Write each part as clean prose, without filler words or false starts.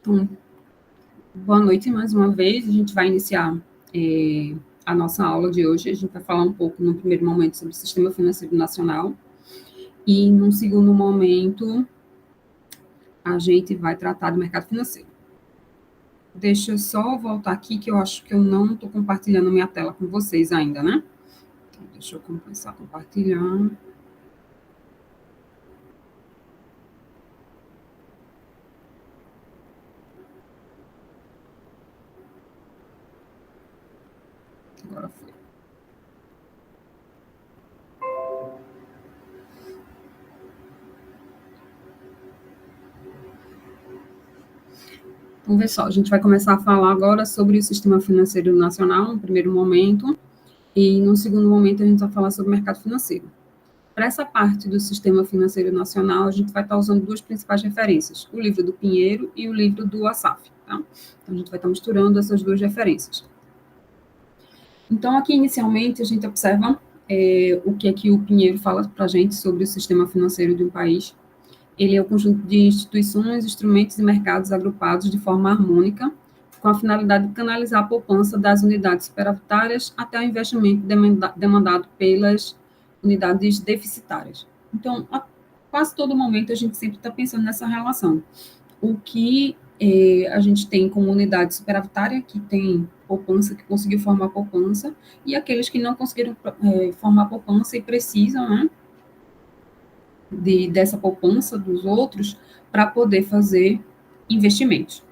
Então, boa noite mais uma vez. A gente vai iniciar a nossa aula de hoje. A gente vai falar um pouco, no primeiro momento, sobre o Sistema Financeiro Nacional e, num segundo momento, a gente vai tratar do mercado financeiro. Deixa eu só voltar aqui, que eu acho que eu não estou compartilhando minha tela com vocês ainda, né? Então, deixa eu começar a compartilhar. Agora foi. Vamos ver só, a gente vai começar a falar agora sobre o Sistema Financeiro Nacional, no primeiro momento, e no segundo momento a gente vai falar sobre o mercado financeiro. Para essa parte do Sistema Financeiro Nacional, a gente vai estar usando duas principais referências, o livro do Pinheiro e o livro do Assaf. Tá? Então, a gente vai estar misturando essas duas referências. Então, aqui, inicialmente, a gente observa o que é que o Pinheiro fala para a gente sobre o sistema financeiro de um país. Ele é o conjunto de instituições, instrumentos e mercados agrupados de forma harmônica, com a finalidade de canalizar a poupança das unidades superavitárias até o investimento demandado pelas unidades deficitárias. Então, a quase todo momento, a gente sempre está pensando nessa relação. O que a gente tem como unidade superavitária, que tem poupança, que conseguiu formar poupança, e aqueles que não conseguiram formar poupança e precisam, né, dessa poupança dos outros para poder fazer investimentos.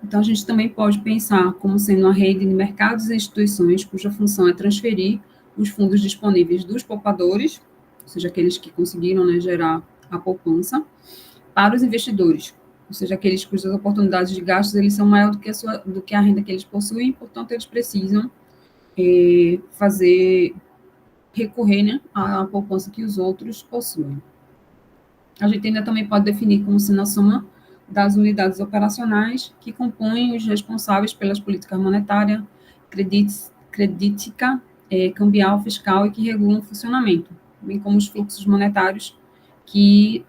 Então, a gente também pode pensar como sendo uma rede de mercados e instituições cuja função é transferir os fundos disponíveis dos poupadores, ou seja, aqueles que conseguiram, né, gerar a poupança, para os investidores, ou seja, aqueles cujas oportunidades de gastos eles são maiores do que a renda que eles possuem, portanto, eles precisam recorrer, né, à poupança que os outros possuem. A gente ainda também pode definir como sendo a soma das unidades operacionais que compõem os responsáveis pelas políticas monetária, credítica, cambial, fiscal e que regulam o funcionamento, bem como os fluxos monetários que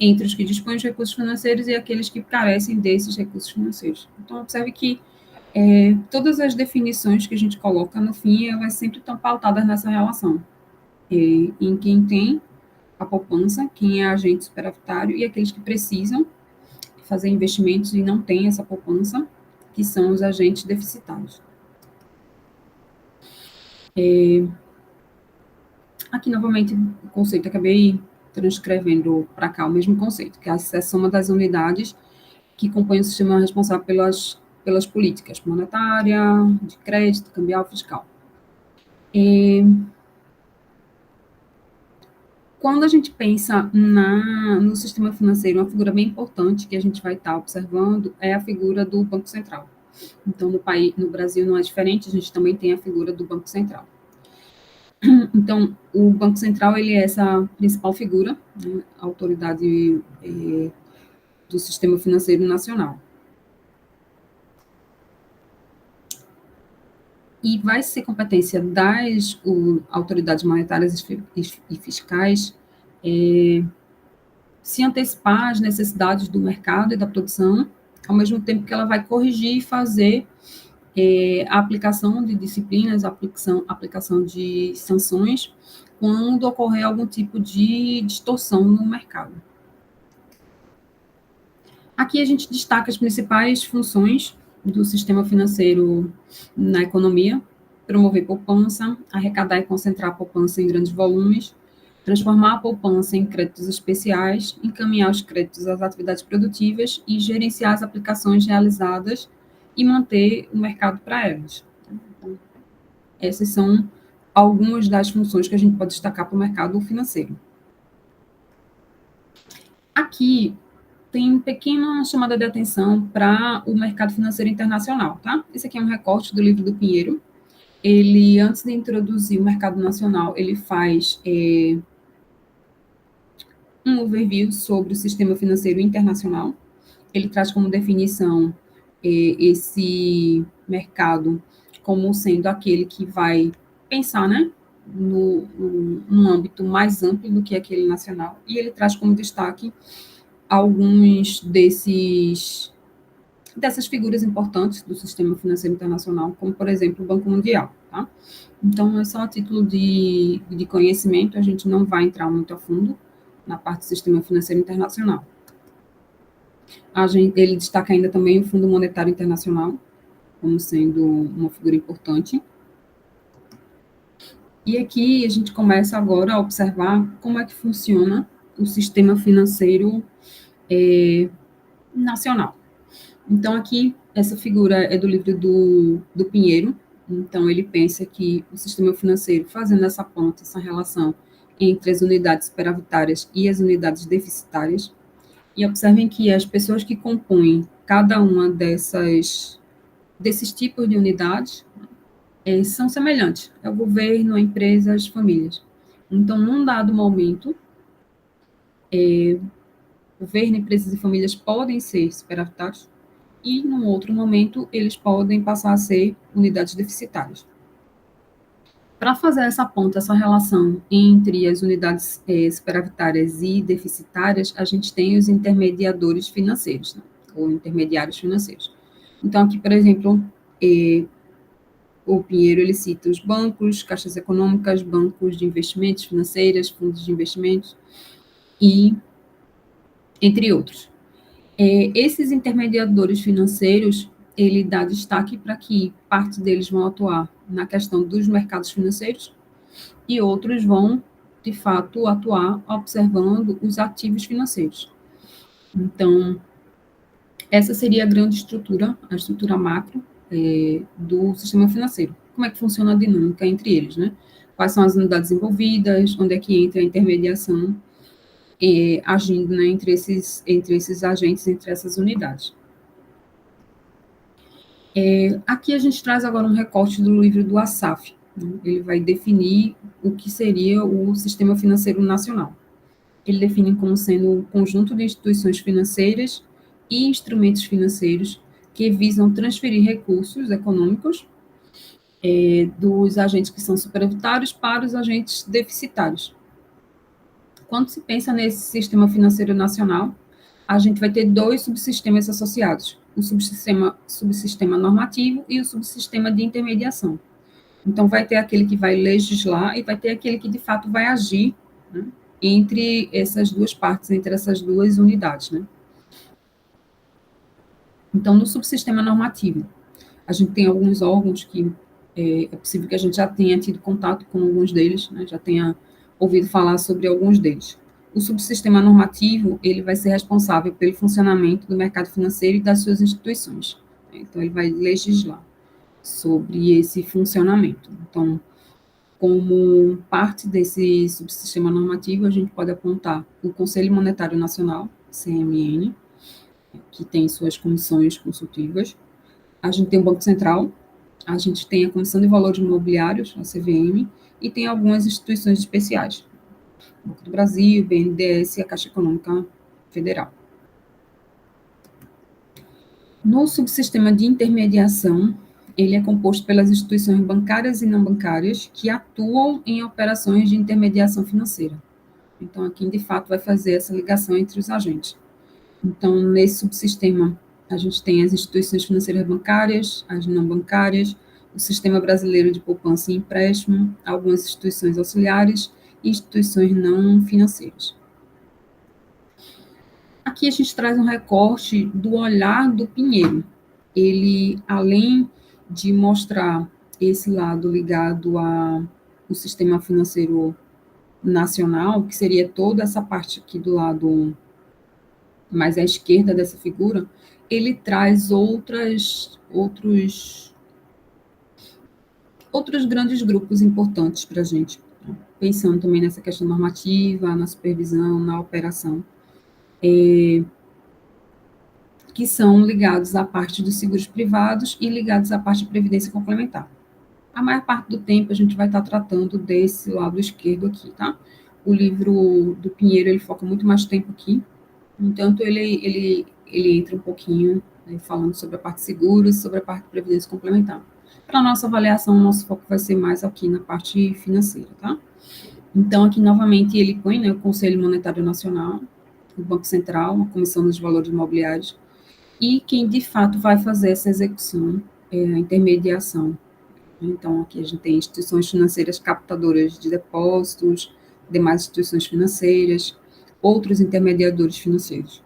entre os que dispõem de recursos financeiros e aqueles que carecem desses recursos financeiros. Então, observe que todas as definições que a gente coloca no fim, elas sempre estão pautadas nessa relação, em quem tem a poupança, quem é agente superavitário e aqueles que precisam fazer investimentos e não têm essa poupança, que são os agentes deficitários. Aqui, novamente, o conceito, acabei transcrevendo para cá o mesmo conceito, que é a soma das unidades que compõem o sistema responsável pelas políticas monetária, de crédito, cambial, fiscal. Quando a gente pensa no sistema financeiro, uma figura bem importante que a gente vai estar observando é a figura do Banco Central. Então, no Brasil não é diferente, a gente também tem a figura do Banco Central. Então, o Banco Central ele é essa principal figura, né, a autoridade do sistema financeiro nacional. E vai ser competência das autoridades monetárias e fiscais se antecipar às necessidades do mercado e da produção, ao mesmo tempo que ela vai corrigir e fazer a aplicação de disciplinas, a aplicação de sanções, quando ocorrer algum tipo de distorção no mercado. Aqui a gente destaca as principais funções do sistema financeiro na economia: promover poupança, arrecadar e concentrar a poupança em grandes volumes, transformar a poupança em créditos especiais, encaminhar os créditos às atividades produtivas e gerenciar as aplicações realizadas e manter o mercado para elas. Então, essas são algumas das funções que a gente pode destacar para o mercado financeiro. Aqui tem pequena chamada de atenção para o mercado financeiro internacional, tá? Esse aqui é um recorte do livro do Pinheiro. Ele, antes de introduzir o mercado nacional, ele faz um overview sobre o sistema financeiro internacional. Ele traz como definição esse mercado como sendo aquele que vai pensar, né, num âmbito mais amplo do que aquele nacional. E ele traz como destaque alguns dessas figuras importantes do sistema financeiro internacional, como, por exemplo, o Banco Mundial, tá? Então, é só a título de conhecimento, a gente não vai entrar muito a fundo na parte do sistema financeiro internacional. Ele destaca ainda também o Fundo Monetário Internacional, como sendo uma figura importante. E aqui a gente começa agora a observar como é que funciona o sistema financeiro nacional. Então, aqui, essa figura é do livro do Pinheiro. Então, ele pensa que o sistema financeiro, fazendo essa ponte, essa relação entre as unidades superavitárias e as unidades deficitárias, e observem que as pessoas que compõem cada uma desses tipos de unidades são semelhantes. É o governo, a empresa, as famílias. Então, num dado momento, governo, empresas e famílias podem ser superavitários, e, num outro momento, eles podem passar a ser unidades deficitárias. Para fazer essa ponta, essa relação entre as unidades superavitárias e deficitárias, a gente tem os intermediadores financeiros, né? Ou intermediários financeiros. Então, aqui, por exemplo, o Pinheiro, ele cita os bancos, caixas econômicas, bancos de investimentos financeiras, fundos de investimentos, e entre outros. Esses intermediadores financeiros, ele dá destaque para que parte deles vão atuar na questão dos mercados financeiros e outros vão, de fato, atuar observando os ativos financeiros. Então, essa seria a grande estrutura, a estrutura macro do sistema financeiro. Como é que funciona a dinâmica entre eles, né? Quais são as unidades envolvidas, onde é que entra a intermediação, agindo, né, entre esses agentes, entre essas unidades. Aqui a gente traz agora um recorte do livro do Assaf. Né? Ele vai definir o que seria o sistema financeiro nacional. Ele define como sendo um conjunto de instituições financeiras e instrumentos financeiros que visam transferir recursos econômicos dos agentes que são superavitários para os agentes deficitários. Quando se pensa nesse sistema financeiro nacional, a gente vai ter dois subsistemas associados, o subsistema normativo e o subsistema de intermediação. Então, vai ter aquele que vai legislar e vai ter aquele que, de fato, vai agir, né, entre essas duas partes, entre essas duas unidades, né? Então, no subsistema normativo, a gente tem alguns órgãos que é possível que a gente já tenha tido contato com alguns deles, né, já tenha ouvido falar sobre alguns deles. O subsistema normativo, ele vai ser responsável pelo funcionamento do mercado financeiro e das suas instituições. Então, ele vai legislar sobre esse funcionamento. Então, como parte desse subsistema normativo, a gente pode apontar o Conselho Monetário Nacional, CMN, que tem suas comissões consultivas. A gente tem o Banco Central, a gente tem a Comissão de Valores Imobiliários, a CVM, e tem algumas instituições especiais, o Banco do Brasil, o BNDES e a Caixa Econômica Federal. No subsistema de intermediação, ele é composto pelas instituições bancárias e não bancárias que atuam em operações de intermediação financeira. Então, aqui, de fato, vai fazer essa ligação entre os agentes. Então, nesse subsistema, a gente tem as instituições financeiras bancárias, as não bancárias, o Sistema Brasileiro de Poupança e Empréstimo, algumas instituições auxiliares e instituições não financeiras. Aqui a gente traz um recorte do olhar do Pinheiro. Ele, além de mostrar esse lado ligado ao sistema financeiro nacional, que seria toda essa parte aqui do lado mais à esquerda dessa figura, ele traz outros grandes grupos importantes para a gente, pensando também nessa questão normativa, na supervisão, na operação, que são ligados à parte dos seguros privados e ligados à parte de previdência complementar. A maior parte do tempo a gente vai estar tratando desse lado esquerdo aqui, tá? O livro do Pinheiro, ele foca muito mais tempo aqui, entanto, ele entra um pouquinho, né, falando sobre a parte de seguros, sobre a parte de previdência complementar. Para a nossa avaliação, o nosso foco vai ser mais aqui na parte financeira, tá? Então, aqui, novamente, ele põe, né, o Conselho Monetário Nacional, o Banco Central, a Comissão dos Valores Imobiliários, e quem de fato vai fazer essa execução é a intermediação. Então, aqui a gente tem instituições financeiras captadoras de depósitos, demais instituições financeiras, outros intermediadores financeiros.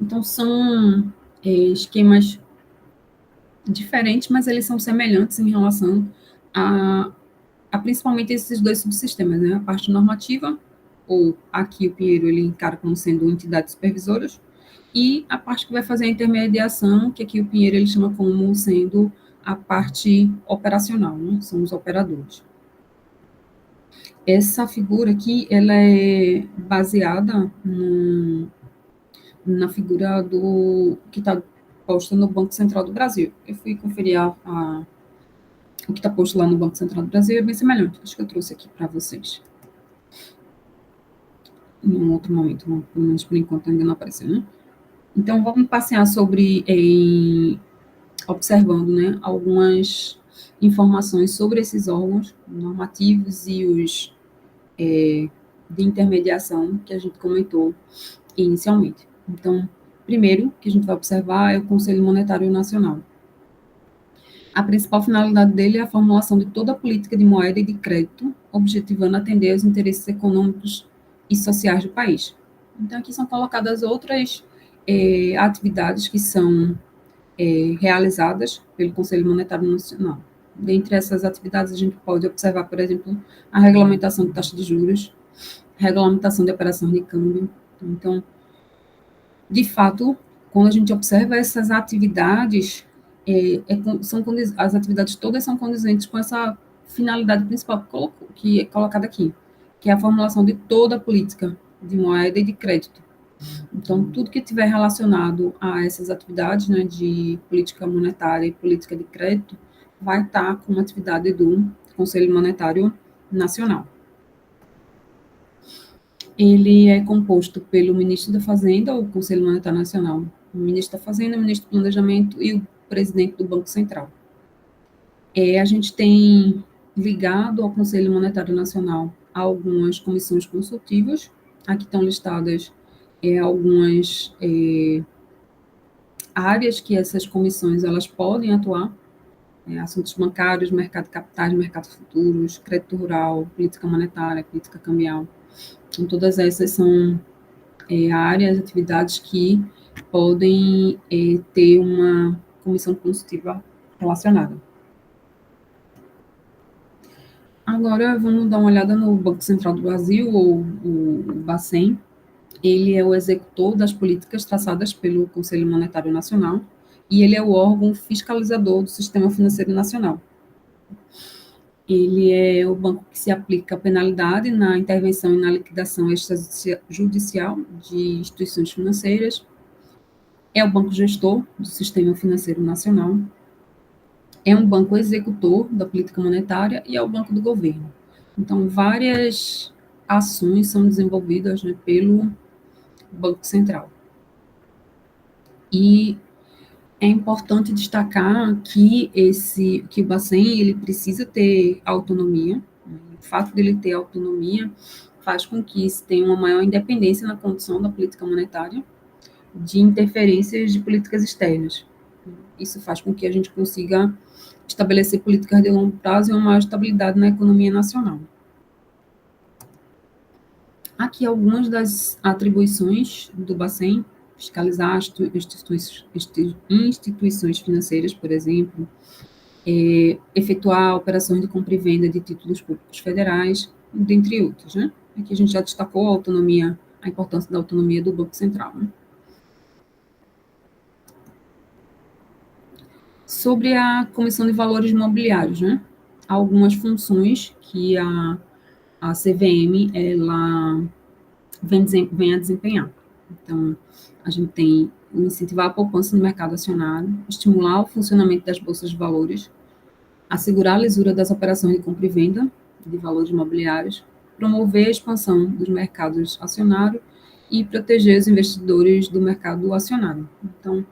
Então, são esquemas diferentes, mas eles são semelhantes em relação a principalmente esses dois subsistemas, né? A parte normativa, ou aqui o Pinheiro ele encara como sendo entidades supervisoras, e a parte que vai fazer a intermediação, que aqui o Pinheiro ele chama como sendo a parte operacional, né? São os operadores. Essa figura aqui, ela é baseada na figura do que está posta no Banco Central do Brasil. Eu fui conferir o que está posto lá no Banco Central do Brasil, é bem semelhante. Acho que eu trouxe aqui para vocês. Em um outro momento, pelo menos por enquanto ainda não apareceu, né? Então, vamos passear observando, né, algumas informações sobre esses órgãos normativos e os de intermediação que a gente comentou inicialmente. Então, primeiro que a gente vai observar é o Conselho Monetário Nacional. A principal finalidade dele é a formulação de toda a política de moeda e de crédito, objetivando atender aos interesses econômicos e sociais do país. Então, aqui são colocadas outras atividades que são realizadas pelo Conselho Monetário Nacional. Dentre essas atividades, a gente pode observar, por exemplo, a regulamentação de taxa de juros, regulamentação de operações de câmbio. Então, de fato, quando a gente observa essas atividades, as atividades todas são condizentes com essa finalidade principal que é colocada aqui, que é a formulação de toda a política de moeda e de crédito. Então, tudo que tiver relacionado a essas atividades, né, de política monetária e política de crédito, vai estar como atividade do Conselho Monetário Nacional. Ele é composto pelo ministro da Fazenda, o Conselho Monetário Nacional, o ministro da Fazenda, o ministro do Planejamento e o presidente do Banco Central. A gente tem ligado ao Conselho Monetário Nacional algumas comissões consultivas, aqui estão listadas algumas áreas que essas comissões elas podem atuar, assuntos bancários, mercado de capitais, mercado de futuros, crédito rural, política monetária, política cambial. Então, todas essas são áreas, atividades que podem ter uma comissão consultiva relacionada. Agora, vamos dar uma olhada no Banco Central do Brasil, ou o Bacen. Ele é o executor das políticas traçadas pelo Conselho Monetário Nacional e ele é o órgão fiscalizador do Sistema Financeiro Nacional. Ele é o banco que se aplica a penalidade na intervenção e na liquidação extrajudicial de instituições financeiras. É o banco gestor do Sistema Financeiro Nacional. É um banco executor da política monetária e é o banco do governo. Então, várias ações são desenvolvidas, né, pelo Banco Central. E é importante destacar que o Bacen ele precisa ter autonomia. O fato dele ter autonomia faz com que se tenha uma maior independência na condução da política monetária de interferências de políticas externas. Isso faz com que a gente consiga estabelecer políticas de longo prazo e uma maior estabilidade na economia nacional. Aqui algumas das atribuições do Bacen: fiscalizar instituições financeiras, por exemplo, efetuar operações de compra e venda de títulos públicos federais, dentre outros, né? Aqui a gente já destacou a autonomia, a importância da autonomia do Banco Central, né? Sobre a Comissão de Valores Mobiliários, né? Algumas funções que a CVM ela vem a desempenhar. Então, a gente tem incentivar a poupança no mercado acionário, estimular o funcionamento das bolsas de valores, assegurar a lisura das operações de compra e venda de valores imobiliários, promover a expansão dos mercados acionários e proteger os investidores do mercado acionário. Então,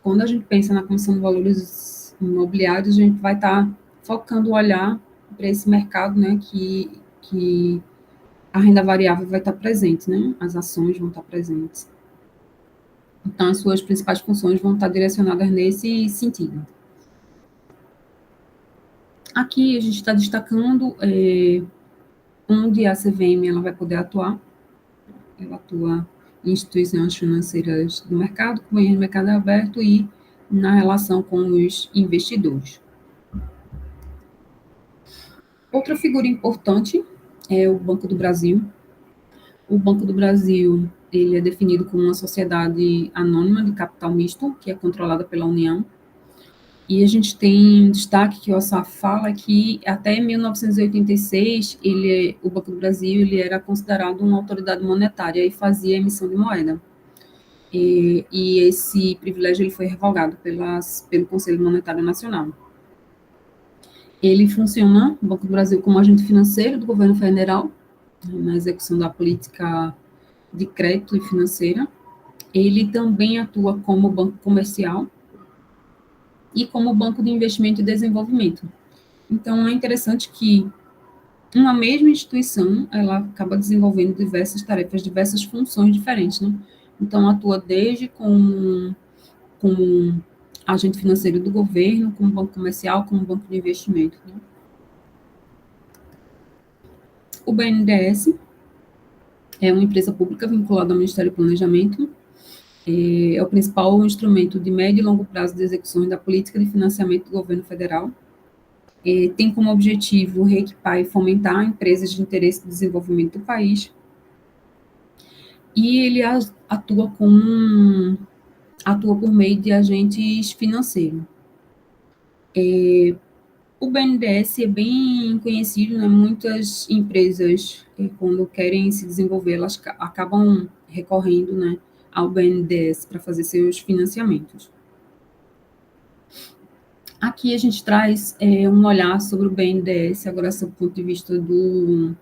quando a gente pensa na Comissão de Valores Imobiliários, a gente vai estar focando o olhar para esse mercado, né, que a renda variável vai estar presente, né, as ações vão estar presentes. Então, as suas principais funções vão estar direcionadas nesse sentido. Aqui a gente está destacando onde a CVM ela vai poder atuar. Ela atua em instituições financeiras do mercado, como em mercado aberto e na relação com os investidores. Outra figura importante é o Banco do Brasil. O Banco do Brasil ele é definido como uma sociedade anônima de capital misto, que é controlada pela União. E a gente tem destaque que o OSAF fala que até 1986 o Banco do Brasil ele era considerado uma autoridade monetária e fazia emissão de moeda. E esse privilégio ele foi revogado pelo Conselho Monetário Nacional. Ele funciona, o Banco do Brasil, como agente financeiro do governo federal, na execução da política de crédito e financeira. Ele também atua como banco comercial e como banco de investimento e desenvolvimento. Então, é interessante que uma mesma instituição, ela acaba desenvolvendo diversas tarefas, diversas funções diferentes, né? Então, atua desde como agente financeiro do governo, como banco comercial, como banco de investimento, né? O BNDES é uma empresa pública vinculada ao Ministério do Planejamento, é o principal instrumento de médio e longo prazo de execução da política de financiamento do governo federal. Tem como objetivo reequipar e fomentar empresas de interesse de desenvolvimento do país. E ele atua por meio de agentes financeiros. O BNDES é bem conhecido, né? Muitas empresas, quando querem se desenvolver, elas acabam recorrendo, né, ao BNDES para fazer seus financiamentos. Aqui a gente traz um olhar sobre o BNDES, agora sob o ponto de vista do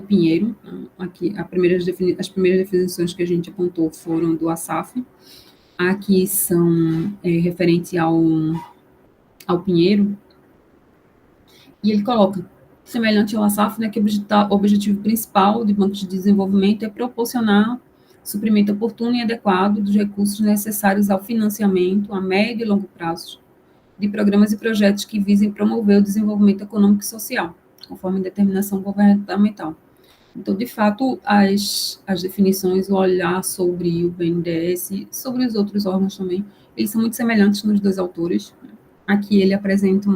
Pinheiro. Aqui, as primeiras definições que a gente apontou foram do ASAF. Aqui são referente ao Pinheiro. E ele coloca, semelhante ao ASAF, né, que o objetivo principal de bancos de desenvolvimento é proporcionar suprimento oportuno e adequado dos recursos necessários ao financiamento a médio e longo prazo de programas e projetos que visem promover o desenvolvimento econômico e social, conforme determinação governamental. Então, de fato, as definições, o olhar sobre o BNDES, sobre os outros órgãos também, eles são muito semelhantes nos dois autores. Aqui ele apresenta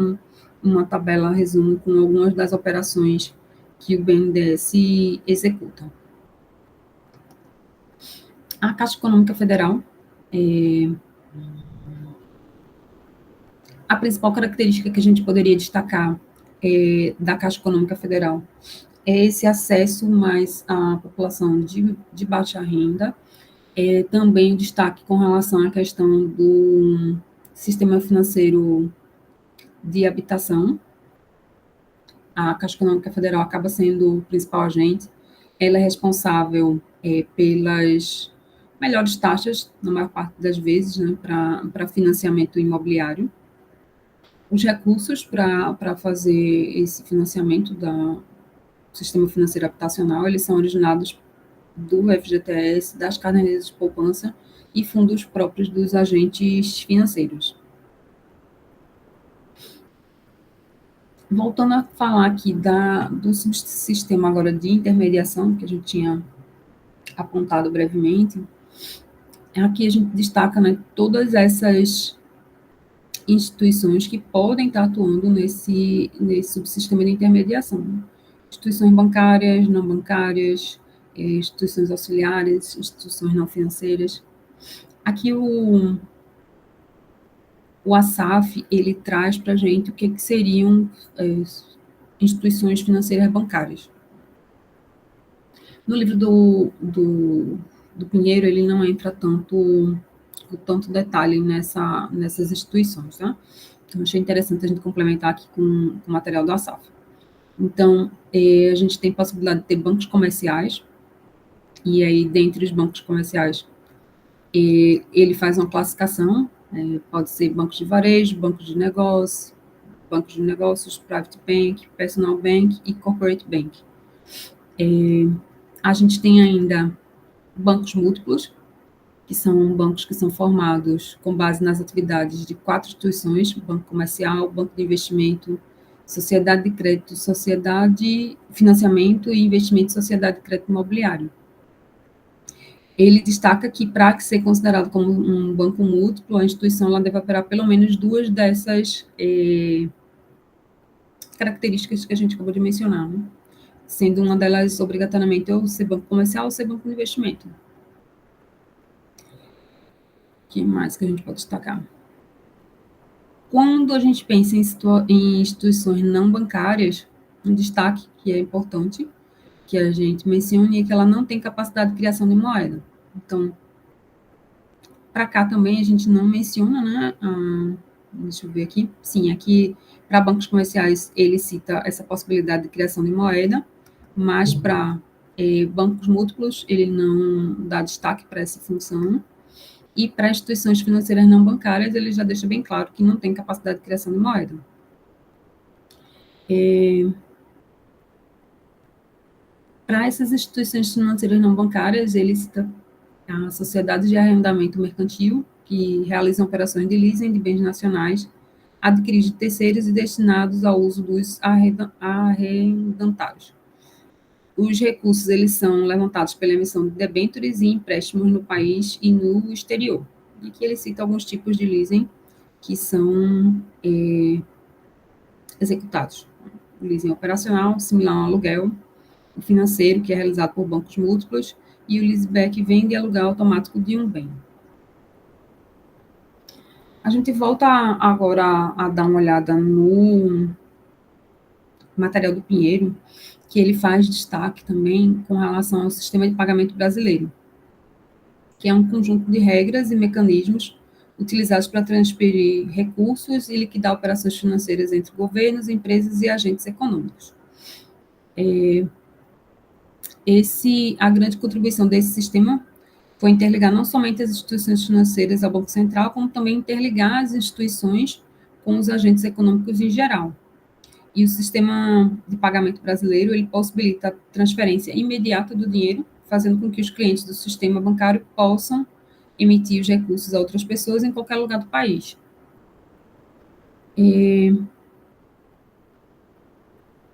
uma tabela, resumo, com algumas das operações que o BNDES executa. A Caixa Econômica Federal, a principal característica que a gente poderia destacar da Caixa Econômica Federal é esse acesso mais à população de baixa renda, também o destaque com relação à questão do sistema financeiro de habitação. A Caixa Econômica Federal acaba sendo o principal agente, ela é responsável pelas melhores taxas, na maior parte das vezes, né, para financiamento imobiliário. Os recursos para fazer esse financiamento do sistema financeiro habitacional, eles são originados do FGTS, das cadernetas de poupança e fundos próprios dos agentes financeiros. Voltando a falar aqui do sistema agora de intermediação, que a gente tinha apontado brevemente, aqui a gente destaca, né, todas essas instituições que podem estar atuando nesse subsistema de intermediação. Instituições bancárias, não bancárias, instituições auxiliares, instituições não financeiras. Aqui o ASAF, ele traz para a gente o que seriam instituições financeiras bancárias. No livro do Pinheiro, ele não entra tanto detalhe nessas instituições, tá? Então, achei interessante a gente complementar aqui com o material do ASAF. Então, a gente tem possibilidade de ter bancos comerciais, e aí, dentre os bancos comerciais, ele faz uma classificação, pode ser bancos de varejo, bancos de negócios, private bank, personal bank e corporate bank. A gente tem ainda bancos múltiplos, que são bancos que são formados com base nas atividades de 4 instituições: banco comercial, banco de investimento, sociedade de crédito, sociedade, financiamento e investimento, sociedade de crédito imobiliário. Ele destaca que, para ser considerado como um banco múltiplo, a instituição ela deve operar pelo menos 2 dessas características que a gente acabou de mencionar, né? Sendo uma delas obrigatoriamente ou ser banco comercial ou ser banco de investimento. O que mais que a gente pode destacar? Quando a gente pensa em instituições não bancárias, um destaque que é importante que a gente mencione é que ela não tem capacidade de criação de moeda. Então, para cá também a gente não menciona, né? Deixa eu ver aqui. Sim, aqui para bancos comerciais ele cita essa possibilidade de criação de moeda, mas para bancos múltiplos ele não dá destaque para essa função. E para instituições financeiras não bancárias ele já deixa bem claro que não tem capacidade de criação de moeda. Para essas instituições financeiras não bancárias, ele cita a sociedade de arrendamento mercantil, que realizam operações de leasing de bens nacionais adquiridos de terceiros e destinados ao uso dos arrendatários. Os recursos eles são levantados pela emissão de debêntures e empréstimos no país e no exterior. E aqui ele cita alguns tipos de leasing que são executados. O leasing operacional, similar ao aluguel, o financeiro, que é realizado por bancos múltiplos, e o leaseback, venda e aluguel automático de um bem. A gente volta agora a dar uma olhada no material do Pinheiro, que ele faz destaque também com relação ao sistema de pagamento brasileiro, que é um conjunto de regras e mecanismos utilizados para transferir recursos e liquidar operações financeiras entre governos, empresas e agentes econômicos. A grande contribuição desse sistema foi interligar não somente as instituições financeiras ao Banco Central, como também interligar as instituições com os agentes econômicos em geral. E o sistema de pagamento brasileiro, ele possibilita a transferência imediata do dinheiro, fazendo com que os clientes do sistema bancário possam emitir os recursos a outras pessoas em qualquer lugar do país. É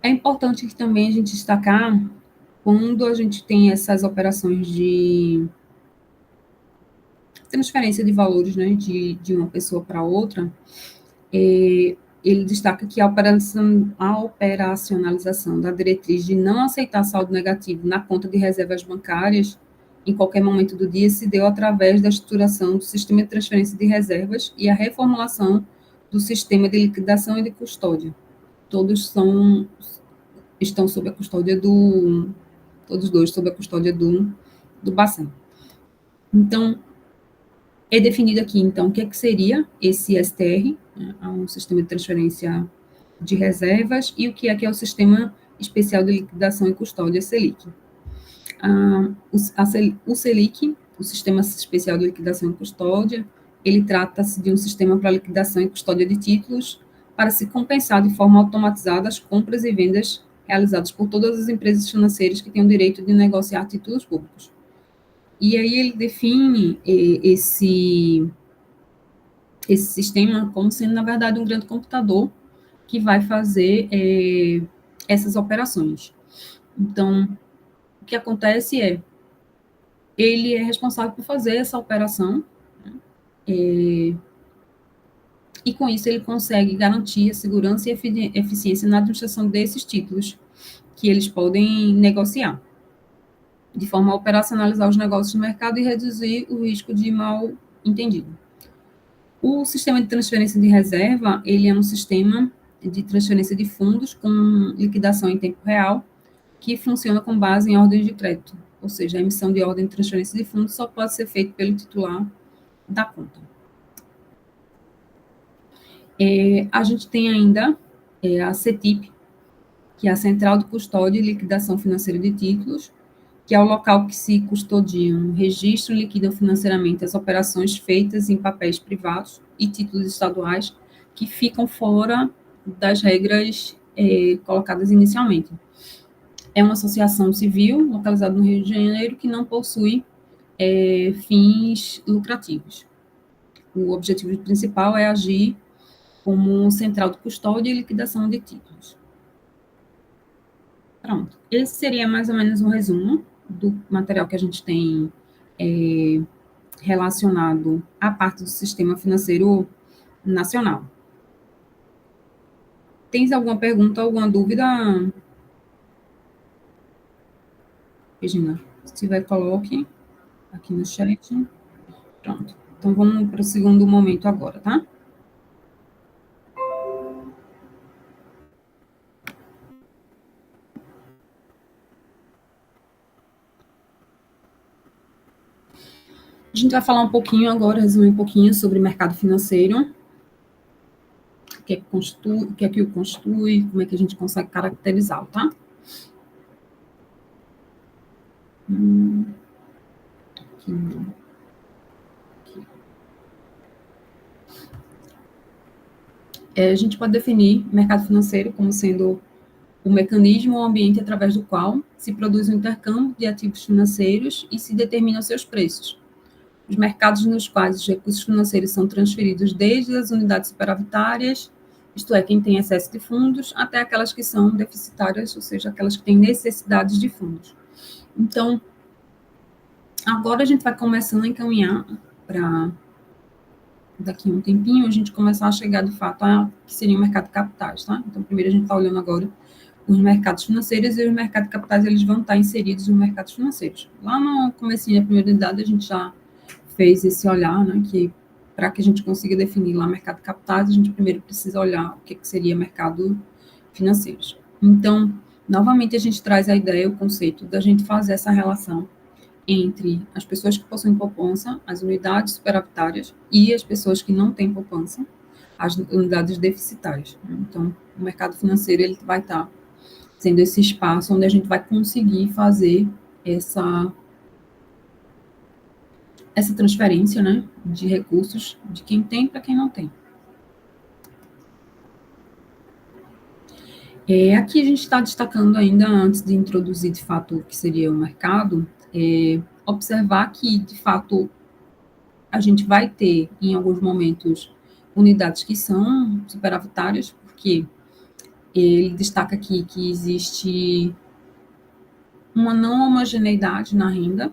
importante também a gente destacar quando a gente tem essas operações de transferência de valores, né, de uma pessoa para outra, ele destaca que a operacionalização da diretriz de não aceitar saldo negativo na conta de reservas bancárias em qualquer momento do dia se deu através da estruturação do sistema de transferência de reservas e a reformulação do sistema de liquidação e de custódia. Todos estão sob a custódia todos dois sob a custódia do Bacen. Então, é definido aqui, então, o que seria esse STR, né, um sistema de transferência de reservas, e o que é o Sistema Especial de Liquidação e Custódia, SELIC. O SELIC, o Sistema Especial de Liquidação e Custódia, ele trata-se de um sistema para liquidação e custódia de títulos para se compensar de forma automatizada as compras e vendas realizadas por todas as empresas financeiras que têm o direito de negociar títulos públicos. E aí ele define esse sistema como sendo, na verdade, um grande computador que vai fazer essas operações. Então, o que acontece ele é responsável por fazer essa operação, e com isso ele consegue garantir a segurança e eficiência na administração desses títulos que eles podem negociar, de forma a operacionalizar os negócios no mercado e reduzir o risco de mal entendido. O sistema de transferência de reserva, ele é um sistema de transferência de fundos com liquidação em tempo real, que funciona com base em ordens de crédito, ou seja, a emissão de ordem de transferência de fundos só pode ser feita pelo titular da conta. A gente tem ainda a CETIP, que é a Central de Custódia e Liquidação Financeira de Títulos, que é o local que se custodiam, registram e liquidam financeiramente as operações feitas em papéis privados e títulos estaduais que ficam fora das regras colocadas inicialmente. É uma associação civil localizada no Rio de Janeiro que não possui fins lucrativos. O objetivo principal é agir como central de custódia e liquidação de títulos. Pronto. Esse seria mais ou menos um resumo do material que a gente tem relacionado à parte do sistema financeiro nacional. Tens alguma pergunta, alguma dúvida, Regina? Se tiver, coloque aqui no chat. Pronto. Então, vamos para o segundo momento agora, tá? A gente vai falar um pouquinho agora, resumir um pouquinho sobre mercado financeiro, o que é que o constitui, como é que a gente consegue caracterizá-lo, tá? A gente pode definir mercado financeiro como sendo o mecanismo ou ambiente através do qual se produz o intercâmbio de ativos financeiros e se determinam seus preços. Os mercados nos quais os recursos financeiros são transferidos desde as unidades superavitárias, isto é, quem tem excesso de fundos, até aquelas que são deficitárias, ou seja, aquelas que têm necessidades de fundos. Então, agora a gente vai começando a encaminhar para daqui a um tempinho a gente começar a chegar de fato a que seria o mercado de capitais, tá? Então, primeiro a gente está olhando agora os mercados financeiros e os mercados de capitais, eles vão estar inseridos nos mercados financeiros. Lá no comecinho da primeira unidade a gente já fez esse olhar, né, que para que a gente consiga definir lá mercado de capitais, a gente primeiro precisa olhar o que seria mercado financeiros. Então, novamente a gente traz a ideia, o conceito da gente fazer essa relação entre as pessoas que possuem poupança, as unidades superavitárias, e as pessoas que não têm poupança, as unidades deficitárias. Então, o mercado financeiro ele vai estar sendo esse espaço onde a gente vai conseguir fazer essa transferência, né, de recursos de quem tem para quem não tem. Aqui a gente está destacando ainda, antes de introduzir de fato o que seria o mercado, observar que, de fato, a gente vai ter, em alguns momentos, unidades que são superavitárias, porque ele destaca aqui que existe uma não homogeneidade na renda,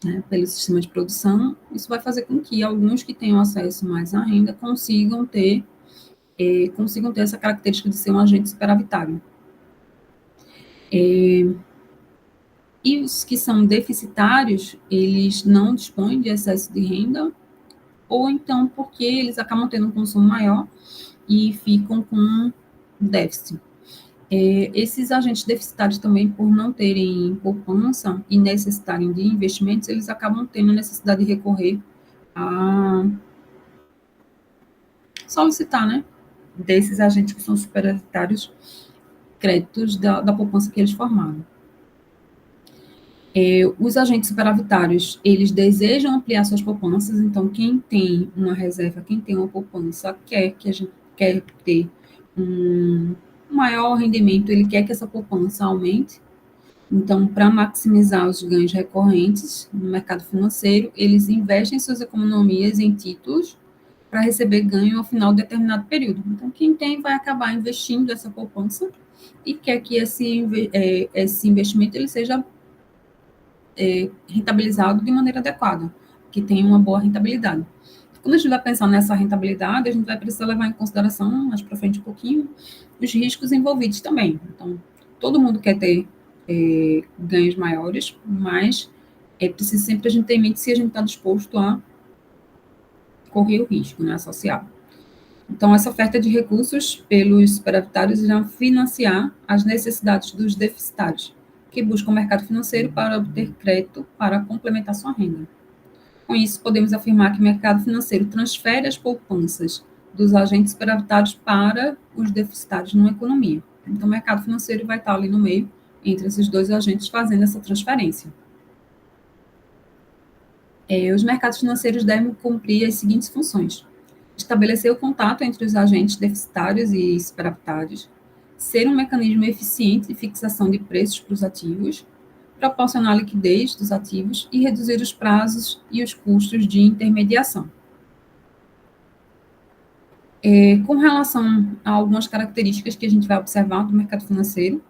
né, pelo sistema de produção. Isso vai fazer com que alguns que tenham acesso mais à renda consigam ter essa característica de ser um agente superavitário. E os que são deficitários, eles não dispõem de excesso de renda, ou então porque eles acabam tendo um consumo maior e ficam com déficit. Esses agentes deficitários também, por não terem poupança e necessitarem de investimentos, eles acabam tendo a necessidade de recorrer a solicitar, né, desses agentes que são superavitários, créditos da poupança que eles formaram. Os agentes superavitários, eles desejam ampliar suas poupanças, então quem tem uma reserva, quem tem uma poupança, quer ter um maior rendimento, ele quer que essa poupança aumente. Então, para maximizar os ganhos recorrentes no mercado financeiro, eles investem suas economias em títulos para receber ganho ao final de determinado período. Então, quem tem vai acabar investindo essa poupança e quer que esse investimento ele seja rentabilizado de maneira adequada, que tenha uma boa rentabilidade. Quando a gente vai pensar nessa rentabilidade, a gente vai precisar levar em consideração, mais para frente um pouquinho, os riscos envolvidos também. Então, todo mundo quer ter ganhos maiores, mas é preciso sempre a gente ter em mente se a gente está disposto a correr o risco, né, associado. Então, essa oferta de recursos pelos superavitários irá financiar as necessidades dos deficitários, que buscam o mercado financeiro para obter crédito para complementar sua renda. Com isso, podemos afirmar que o mercado financeiro transfere as poupanças dos agentes superavitários para os deficitários numa economia. Então, o mercado financeiro vai estar ali no meio, entre esses dois agentes, fazendo essa transferência. Os mercados financeiros devem cumprir as seguintes funções: estabelecer o contato entre os agentes deficitários e superavitários, ser um mecanismo eficiente de fixação de preços para os ativos, proporcionar a liquidez dos ativos e reduzir os prazos e os custos de intermediação. Com relação a algumas características que a gente vai observar do mercado financeiro,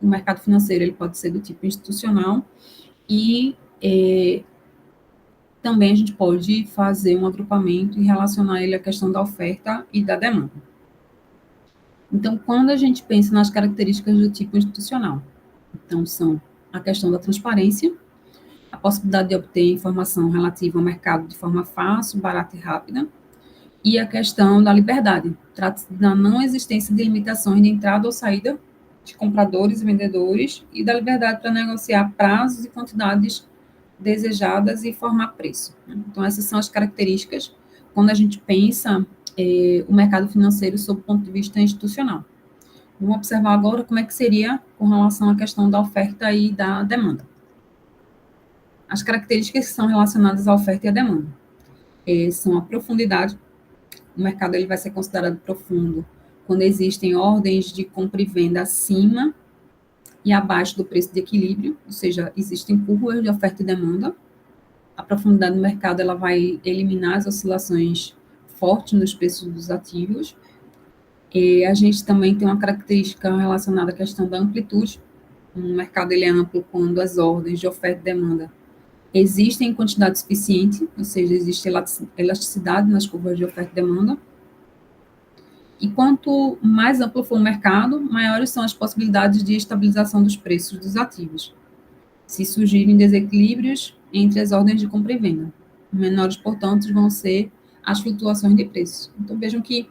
o mercado financeiro ele pode ser do tipo institucional e também a gente pode fazer um agrupamento e relacionar ele à questão da oferta e da demanda. Então, quando a gente pensa nas características do tipo institucional, então são a questão da transparência, a possibilidade de obter informação relativa ao mercado de forma fácil, barata e rápida, e a questão da liberdade, trata-se da não existência de limitações de entrada ou saída de compradores e vendedores e da liberdade para negociar prazos e quantidades desejadas e formar preço. Então, essas são as características quando a gente pensa o mercado financeiro sob o ponto de vista institucional. Vamos observar agora como é que seria com relação à questão da oferta e da demanda. As características que são relacionadas à oferta e à demanda são a profundidade. O mercado ele vai ser considerado profundo quando existem ordens de compra e venda acima e abaixo do preço de equilíbrio, ou seja, existem curvas de oferta e demanda. A profundidade do mercado ela vai eliminar as oscilações fortes nos preços dos ativos. E a gente também tem uma característica relacionada à questão da amplitude. O mercado ele é amplo quando as ordens de oferta e demanda existem em quantidade suficiente, ou seja, existe elasticidade nas curvas de oferta e demanda. E quanto mais amplo for o mercado, maiores são as possibilidades de estabilização dos preços dos ativos, se surgirem desequilíbrios entre as ordens de compra e venda. Menores, portanto, vão ser as flutuações de preços. Então, vejam que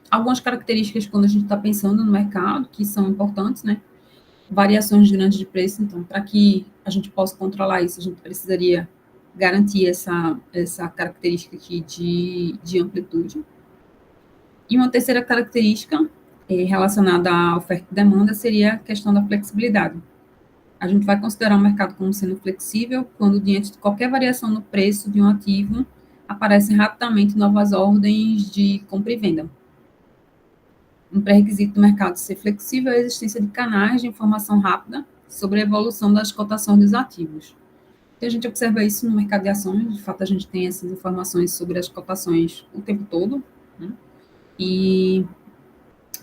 algumas características quando a gente está pensando no mercado, que são importantes, né? Variações grandes de preço, então, para que a gente possa controlar isso, a gente precisaria garantir essa característica aqui de amplitude. E uma terceira característica relacionada à oferta e demanda seria a questão da flexibilidade. A gente vai considerar o mercado como sendo flexível quando, diante de qualquer variação no preço de um ativo, aparecem rapidamente novas ordens de compra e venda. Um pré-requisito do mercado ser flexível é a existência de canais de informação rápida sobre a evolução das cotações dos ativos. E a gente observa isso no mercado de ações, de fato a gente tem essas informações sobre as cotações o tempo todo, né? E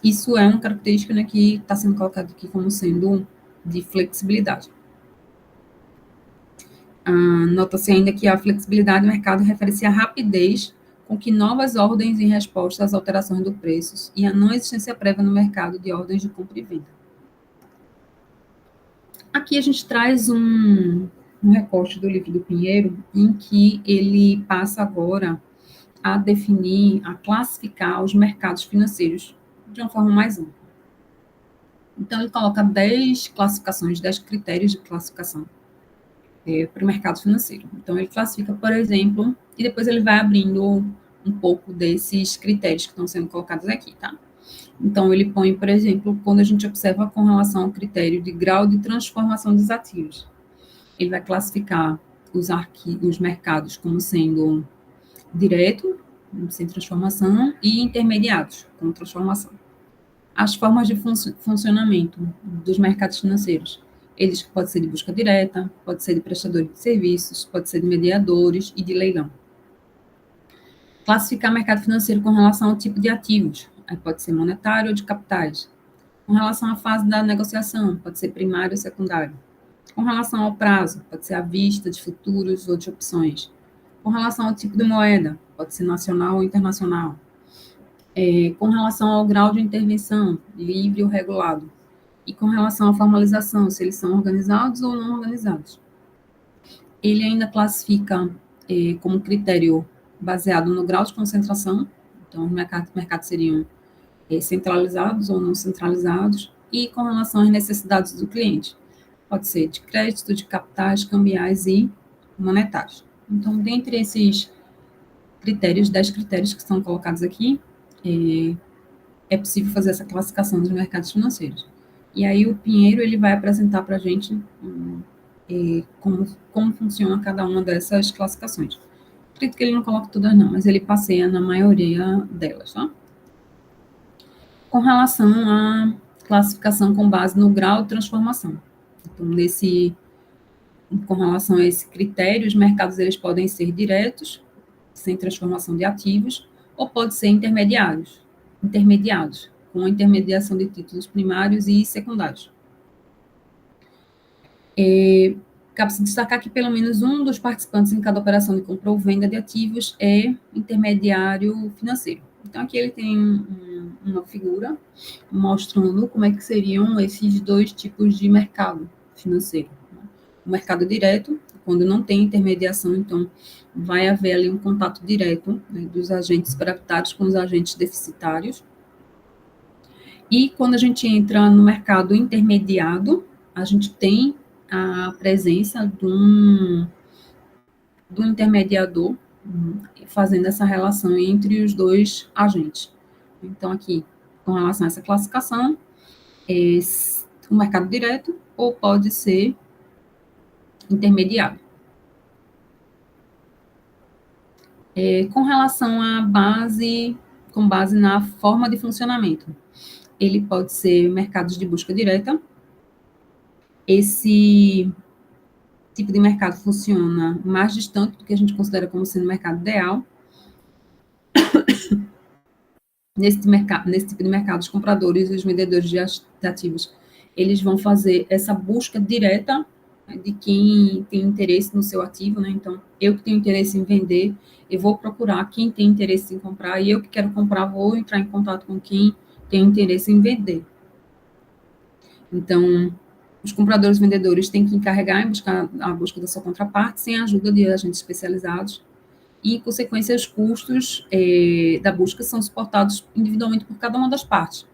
isso é uma característica, né, que está sendo colocada aqui como sendo de flexibilidade. Nota-se ainda que a flexibilidade do mercado refere-se à rapidez com que novas ordens em resposta às alterações do preço e a não existência prévia no mercado de ordens de compra e venda. Aqui a gente traz um recorte do livro do Pinheiro, em que ele passa agora a definir, a classificar os mercados financeiros de uma forma mais ampla. Então, ele coloca 10 classificações, 10 critérios de classificação para o mercado financeiro. Então, ele classifica, por exemplo, e depois ele vai abrindo um pouco desses critérios que estão sendo colocados aqui, tá? Então, ele põe, por exemplo, quando a gente observa com relação ao critério de grau de transformação dos ativos. Ele vai classificar os mercados como sendo direto, sem transformação, e intermediados, com transformação. As formas de funcionamento dos mercados financeiros. Eles podem ser de busca direta, pode ser de prestadores de serviços, pode ser de mediadores e de leilão. Classificar mercado financeiro com relação ao tipo de ativos. Aí pode ser monetário ou de capitais. Com relação à fase da negociação, pode ser primário ou secundário. Com relação ao prazo, pode ser à vista, de futuros ou de opções. Com relação ao tipo de moeda, pode ser nacional ou internacional. Com relação ao grau de intervenção, livre ou regulado. E com relação à formalização, se eles são organizados ou não organizados. Ele ainda classifica como critério baseado no grau de concentração, então os mercados seriam centralizados ou não centralizados, e com relação às necessidades do cliente. Pode ser de crédito, de capitais, cambiais e monetários. Então, dentre esses critérios, 10 critérios que são colocados aqui, é possível fazer essa classificação dos mercados financeiros. E aí o Pinheiro ele vai apresentar para a gente como funciona cada uma dessas classificações. Acredito que ele não coloca todas não, mas ele passeia na maioria delas, tá? Com relação classificação com base no grau de transformação. Então, com relação a esse critério, os mercados eles podem ser diretos, sem transformação de ativos, ou pode ser intermediados, com a intermediação de títulos primários e secundários. Cabe-se destacar que pelo menos um dos participantes em cada operação de compra ou venda de ativos é intermediário financeiro. Então, aqui ele tem uma figura mostrando como é que seriam esses dois tipos de mercado financeiro. O mercado direto, quando não tem intermediação, então vai haver ali um contato direto, né, dos agentes superavitários com os agentes deficitários. E quando a gente entra no mercado intermediado, a gente tem a presença do intermediador fazendo essa relação entre os dois agentes. Então, aqui, com relação a essa classificação, o mercado direto ou pode ser intermediado. Com relação à base, com base na forma de funcionamento, ele pode ser mercados de busca direta. Esse tipo de mercado funciona mais distante do que a gente considera como sendo o mercado ideal. Nesse tipo de mercado, os compradores e os vendedores de ativos, eles vão fazer essa busca direta, né, de quem tem interesse no seu ativo, né? Então, eu que tenho interesse em vender, eu vou procurar quem tem interesse em comprar, e eu que quero comprar, vou entrar em contato com quem tem interesse em vender. Então, os compradores e vendedores têm que encarregar em buscar a busca da sua contraparte, sem a ajuda de agentes especializados, e, em consequência, os custos da busca são suportados individualmente por cada uma das partes,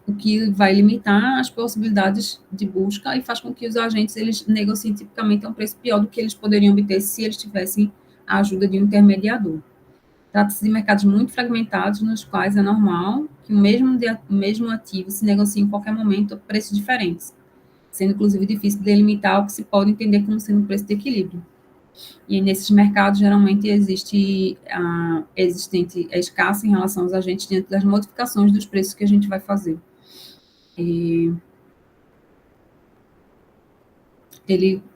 o que vai limitar as possibilidades de busca e faz com que os agentes eles negociem tipicamente a um preço pior do que eles poderiam obter se eles tivessem a ajuda de um intermediador. Trata-se de mercados muito fragmentados, nos quais é normal que o mesmo ativo se negocie em qualquer momento a preços diferentes, sendo inclusive difícil delimitar o que se pode entender como sendo um preço de equilíbrio. E nesses mercados, geralmente, é escassa em relação aos agentes diante das modificações dos preços que a gente vai fazer. Ele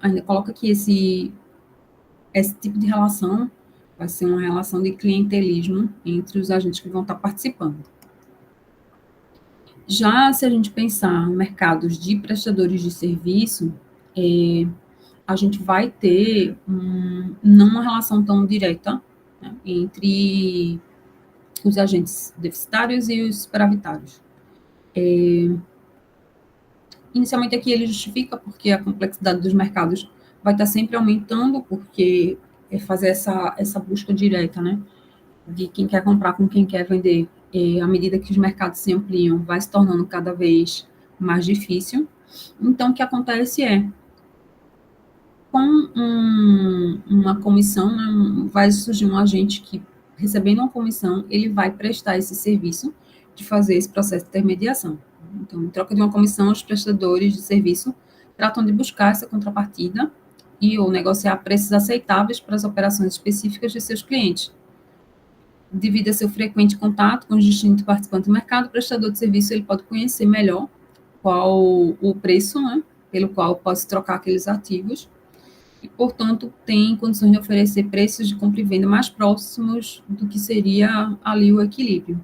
ainda coloca que esse tipo de relação vai ser uma relação de clientelismo entre os agentes que vão estar participando. Já se a gente pensar em mercados de prestadores de serviço, a gente vai ter não uma relação tão direta, né, entre os agentes deficitários e os superavitários. Inicialmente aqui ele justifica porque a complexidade dos mercados vai estar sempre aumentando, porque fazer essa busca direta, né, de quem quer comprar com quem quer vender, à medida que os mercados se ampliam, vai se tornando cada vez mais difícil. Então, o que acontece com uma comissão, né, vai surgir um agente que, recebendo uma comissão, ele vai prestar esse serviço de fazer esse processo de intermediação. Então, em troca de uma comissão, os prestadores de serviço tratam de buscar essa contrapartida ou negociar preços aceitáveis para as operações específicas de seus clientes. Devido a seu frequente contato com os distintos participantes do mercado, o prestador de serviço ele pode conhecer melhor qual o preço, né, pelo qual pode se trocar aqueles ativos, e, portanto, tem condições de oferecer preços de compra e venda mais próximos do que seria ali o equilíbrio.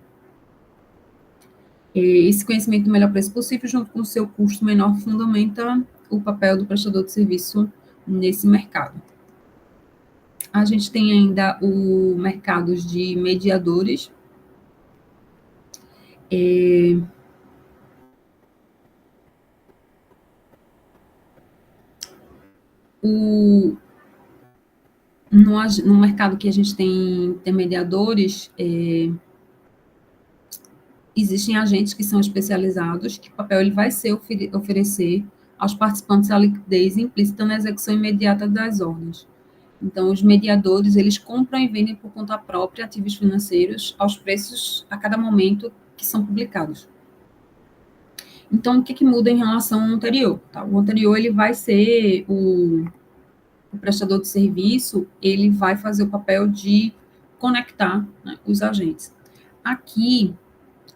Esse conhecimento do melhor preço possível, junto com o seu custo menor, fundamenta o papel do prestador de serviço nesse mercado. A gente tem ainda o mercado de mediadores. No mercado que a gente tem intermediadores, existem agentes que são especializados, que o papel ele vai ser oferecer aos participantes a liquidez implícita na execução imediata das ordens. Então, os mediadores, eles compram e vendem por conta própria ativos financeiros aos preços a cada momento que são publicados. Então, o que muda em relação ao anterior? Tá? O anterior, ele vai ser o prestador de serviço, ele vai fazer o papel de conectar, né, os agentes. Aqui,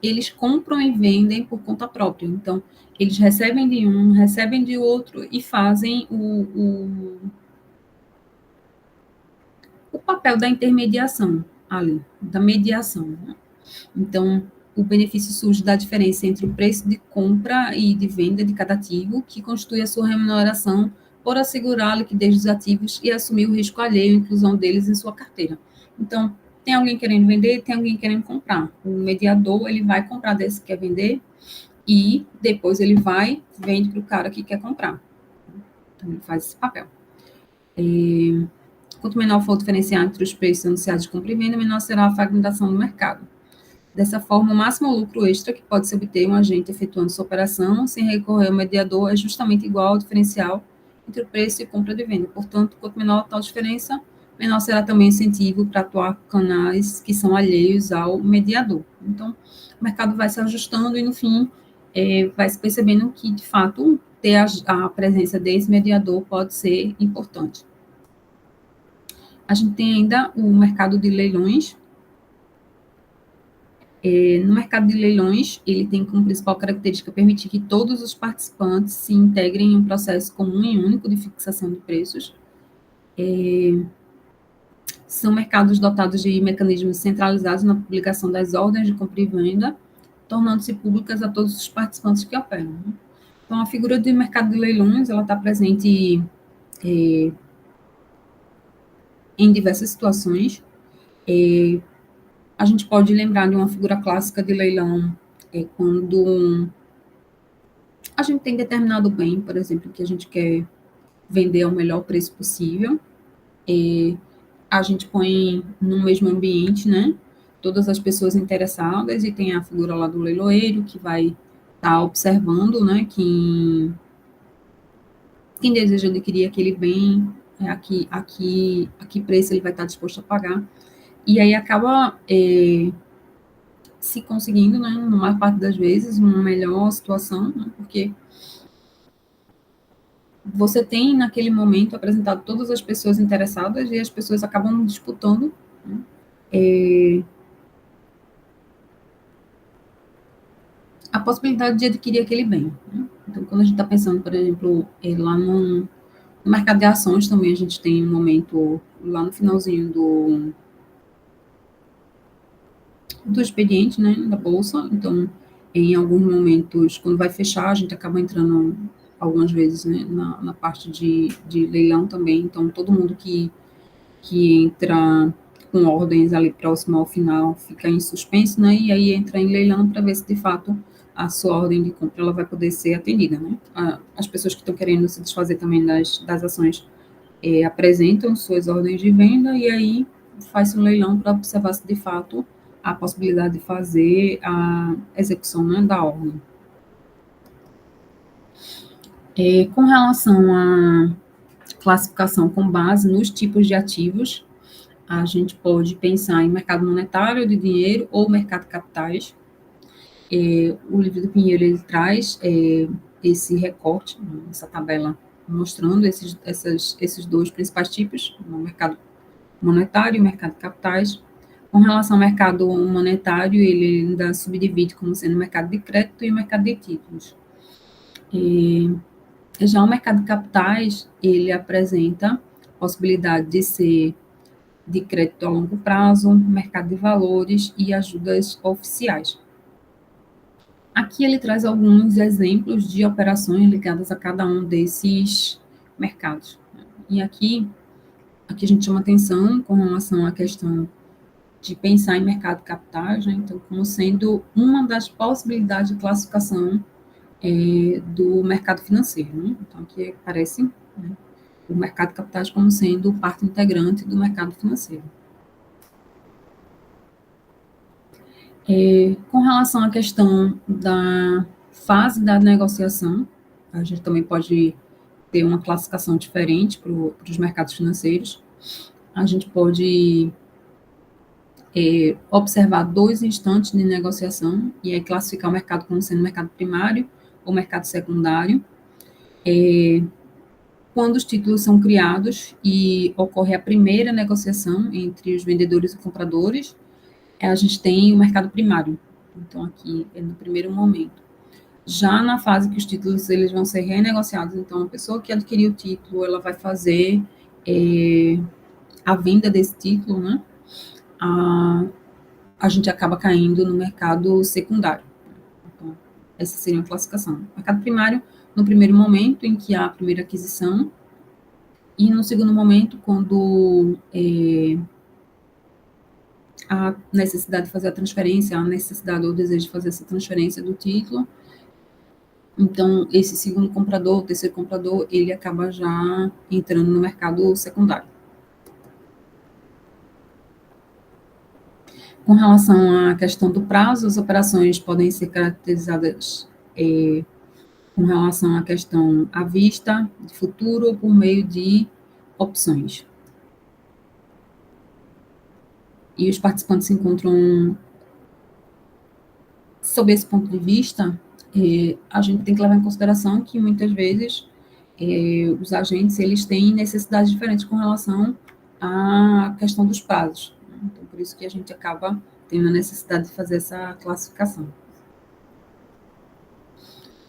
eles compram e vendem por conta própria. Então, eles recebem de um, recebem de outro e fazem o papel da intermediação ali, da mediação, né? Então, o benefício surge da diferença entre o preço de compra e de venda de cada ativo, que constitui a sua remuneração por assegurar a liquidez dos ativos e assumir o risco alheio à inclusão deles em sua carteira. Então, tem alguém querendo vender, tem alguém querendo comprar. O mediador, ele vai comprar desse que quer vender e depois ele vai, vende para o cara que quer comprar. Então, ele faz esse papel. Quanto menor for o diferencial entre os preços anunciados de compra e venda, menor será a fragmentação do mercado. Dessa forma, o máximo lucro extra que pode se obter um agente efetuando sua operação sem recorrer ao mediador é justamente igual ao diferencial entre o preço e compra e venda. Portanto, quanto menor tal diferença, menor será também o incentivo para atuar com canais que são alheios ao mediador. Então, o mercado vai se ajustando e, no fim, vai se percebendo que, de fato, ter a presença desse mediador pode ser importante. A gente tem ainda o mercado de leilões. No mercado de leilões, ele tem como principal característica permitir que todos os participantes se integrem em um processo comum e único de fixação de preços. São mercados dotados de mecanismos centralizados na publicação das ordens de compra e venda, tornando-se públicas a todos os participantes que operam. Então, a figura de mercado de leilões, ela está presente em diversas situações. A gente pode lembrar de uma figura clássica de leilão, quando a gente tem determinado bem, por exemplo, que a gente quer vender ao melhor preço possível, a gente põe no mesmo ambiente, né, todas as pessoas interessadas e tem a figura lá do leiloeiro que vai estar observando, né, quem deseja adquirir aquele bem, a que preço ele vai estar disposto a pagar, e aí acaba se conseguindo, né, na maior parte das vezes, uma melhor situação, né, porque você tem, naquele momento, apresentado todas as pessoas interessadas e as pessoas acabam disputando, né, a possibilidade de adquirir aquele bem, né? Então, quando a gente está pensando, por exemplo, lá no mercado de ações também, a gente tem um momento lá no finalzinho do expediente, né, da bolsa. Então, em alguns momentos, quando vai fechar, a gente acaba entrando algumas vezes, né, na parte de leilão também. Então, todo mundo que entra com ordens ali próximo ao final fica em suspenso, né, e aí entra em leilão para ver se de fato a sua ordem de compra ela vai poder ser atendida, né. As pessoas que estão querendo se desfazer também das ações apresentam suas ordens de venda e aí faz um leilão para observar se de fato há a possibilidade de fazer a execução, né, da ordem. Com relação à classificação com base nos tipos de ativos, a gente pode pensar em mercado monetário de dinheiro ou mercado de capitais. O livro do Pinheiro ele traz esse recorte, essa tabela mostrando esses dois principais tipos, o mercado monetário e o mercado de capitais. Com relação ao mercado monetário, ele ainda subdivide como sendo o mercado de crédito e o mercado de títulos. Já o mercado de capitais, ele apresenta a possibilidade de ser de crédito a longo prazo, mercado de valores e ajudas oficiais. Aqui ele traz alguns exemplos de operações ligadas a cada um desses mercados. E aqui a gente chama atenção com relação à questão de pensar em mercado de capitais, né, então, como sendo uma das possibilidades de classificação do mercado financeiro. Né? Então, aqui aparece, né, o mercado de capitais como sendo parte integrante do mercado financeiro. Com relação à questão da fase da negociação, a gente também pode ter uma classificação diferente para os mercados financeiros. A gente pode observar 2 instantes de negociação e aí classificar o mercado como sendo mercado primário ou mercado secundário. Quando os títulos são criados e ocorre a primeira negociação entre os vendedores e compradores, a gente tem o mercado primário. Então, aqui é no primeiro momento. Já na fase que os títulos eles vão ser renegociados, então a pessoa que adquiriu o título, ela vai fazer a venda desse título, né? A gente acaba caindo no mercado secundário. Então, essa seria a classificação. Mercado primário, no primeiro momento em que há a primeira aquisição, e no segundo momento, quando a necessidade de fazer a transferência, a necessidade ou o desejo de fazer essa transferência do título. Então, esse segundo comprador, o terceiro comprador, ele acaba já entrando no mercado secundário. Com relação à questão do prazo, as operações podem ser caracterizadas com relação à questão à vista, de futuro, ou por meio de opções. E os participantes se encontram, sob esse ponto de vista, a gente tem que levar em consideração que muitas vezes os agentes eles têm necessidades diferentes com relação à questão dos prazos. Então, por isso que a gente acaba tendo a necessidade de fazer essa classificação.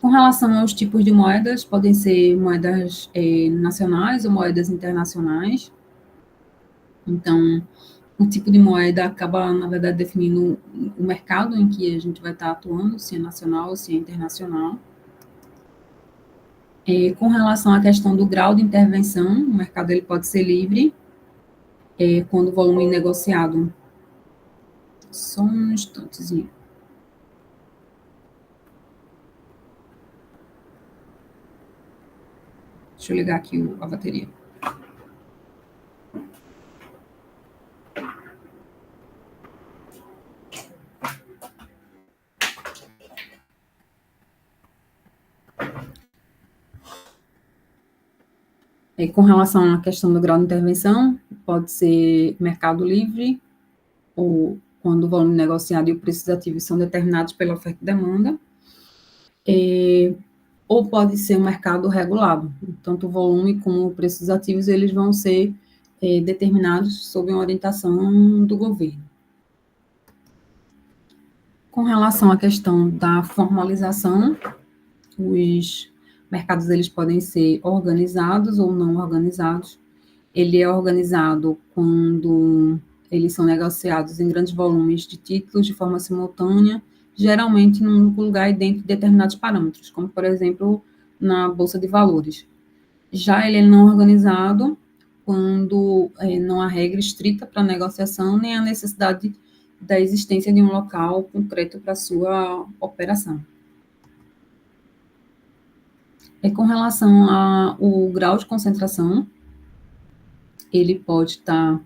Com relação aos tipos de moedas, podem ser moedas nacionais ou moedas internacionais. Então, o tipo de moeda acaba, na verdade, definindo o mercado em que a gente vai estar atuando, se é nacional ou se é internacional. Com relação à questão do grau de intervenção, o mercado ele pode ser livre, quando o volume negociado. Só um instantezinho. Deixa eu ligar aqui a bateria. Com relação à questão do grau de intervenção, pode ser mercado livre, ou quando o volume negociado e o preço dos ativos são determinados pela oferta e demanda, ou pode ser um mercado regulado. Tanto o volume como o preço dos ativos, eles vão ser determinados sob uma orientação do governo. Com relação à questão da formalização, os mercados eles podem ser organizados ou não organizados. Ele é organizado quando eles são negociados em grandes volumes de títulos de forma simultânea, geralmente num único lugar e dentro de determinados parâmetros, como, por exemplo, na Bolsa de Valores. Já ele é não organizado quando não há regra estrita para negociação, nem a necessidade da existência de um local concreto para sua operação. Com relação ao grau de concentração, ele pode estar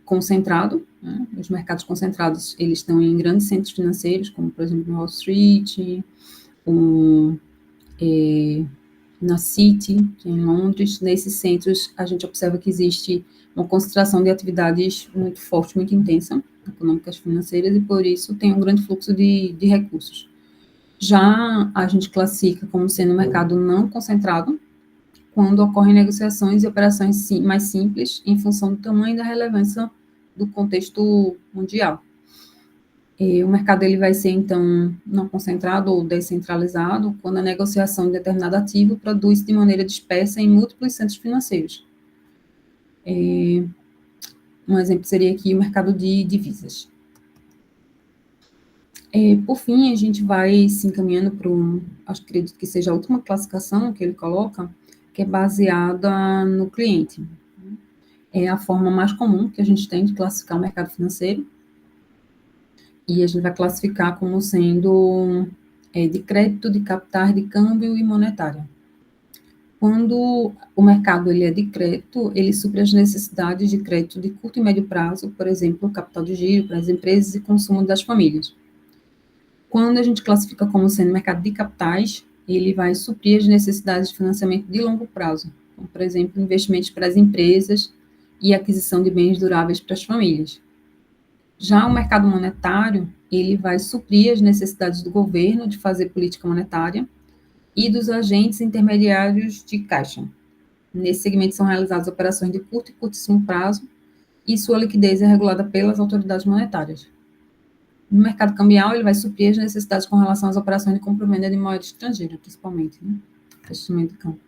concentrado, né? Os mercados concentrados, eles estão em grandes centros financeiros, como, por exemplo, Wall Street, na City, que é em Londres. Nesses centros, a gente observa que existe uma concentração de atividades muito forte, muito intensa, econômicas, financeiras, e por isso tem um grande fluxo de recursos. Já a gente classifica como sendo um mercado não concentrado, quando ocorrem negociações e operações mais simples, em função do tamanho e da relevância do contexto mundial. O mercado ele vai ser, então, não concentrado ou descentralizado quando a negociação de determinado ativo produz de maneira dispersa em múltiplos centros financeiros. Um exemplo seria aqui o mercado de divisas. Por fim, a gente vai se encaminhando para acredito que seja a última classificação que ele coloca, que é baseada no cliente. É a forma mais comum que a gente tem de classificar o mercado financeiro, e a gente vai classificar como sendo de crédito, de capitais, de câmbio e monetária. Quando o mercado ele é de crédito, ele supre as necessidades de crédito de curto e médio prazo, por exemplo, capital de giro para as empresas e consumo das famílias. Quando a gente classifica como sendo mercado de capitais, ele vai suprir as necessidades de financiamento de longo prazo, como, por exemplo, investimentos para as empresas e aquisição de bens duráveis para as famílias. Já o mercado monetário, ele vai suprir as necessidades do governo de fazer política monetária e dos agentes intermediários de caixa. Nesse segmento são realizadas operações de curto e curtíssimo prazo e sua liquidez é regulada pelas autoridades monetárias. No mercado cambial, ele vai suprir as necessidades com relação às operações de compra e venda de moeda estrangeira, principalmente, né? Investimento de campo.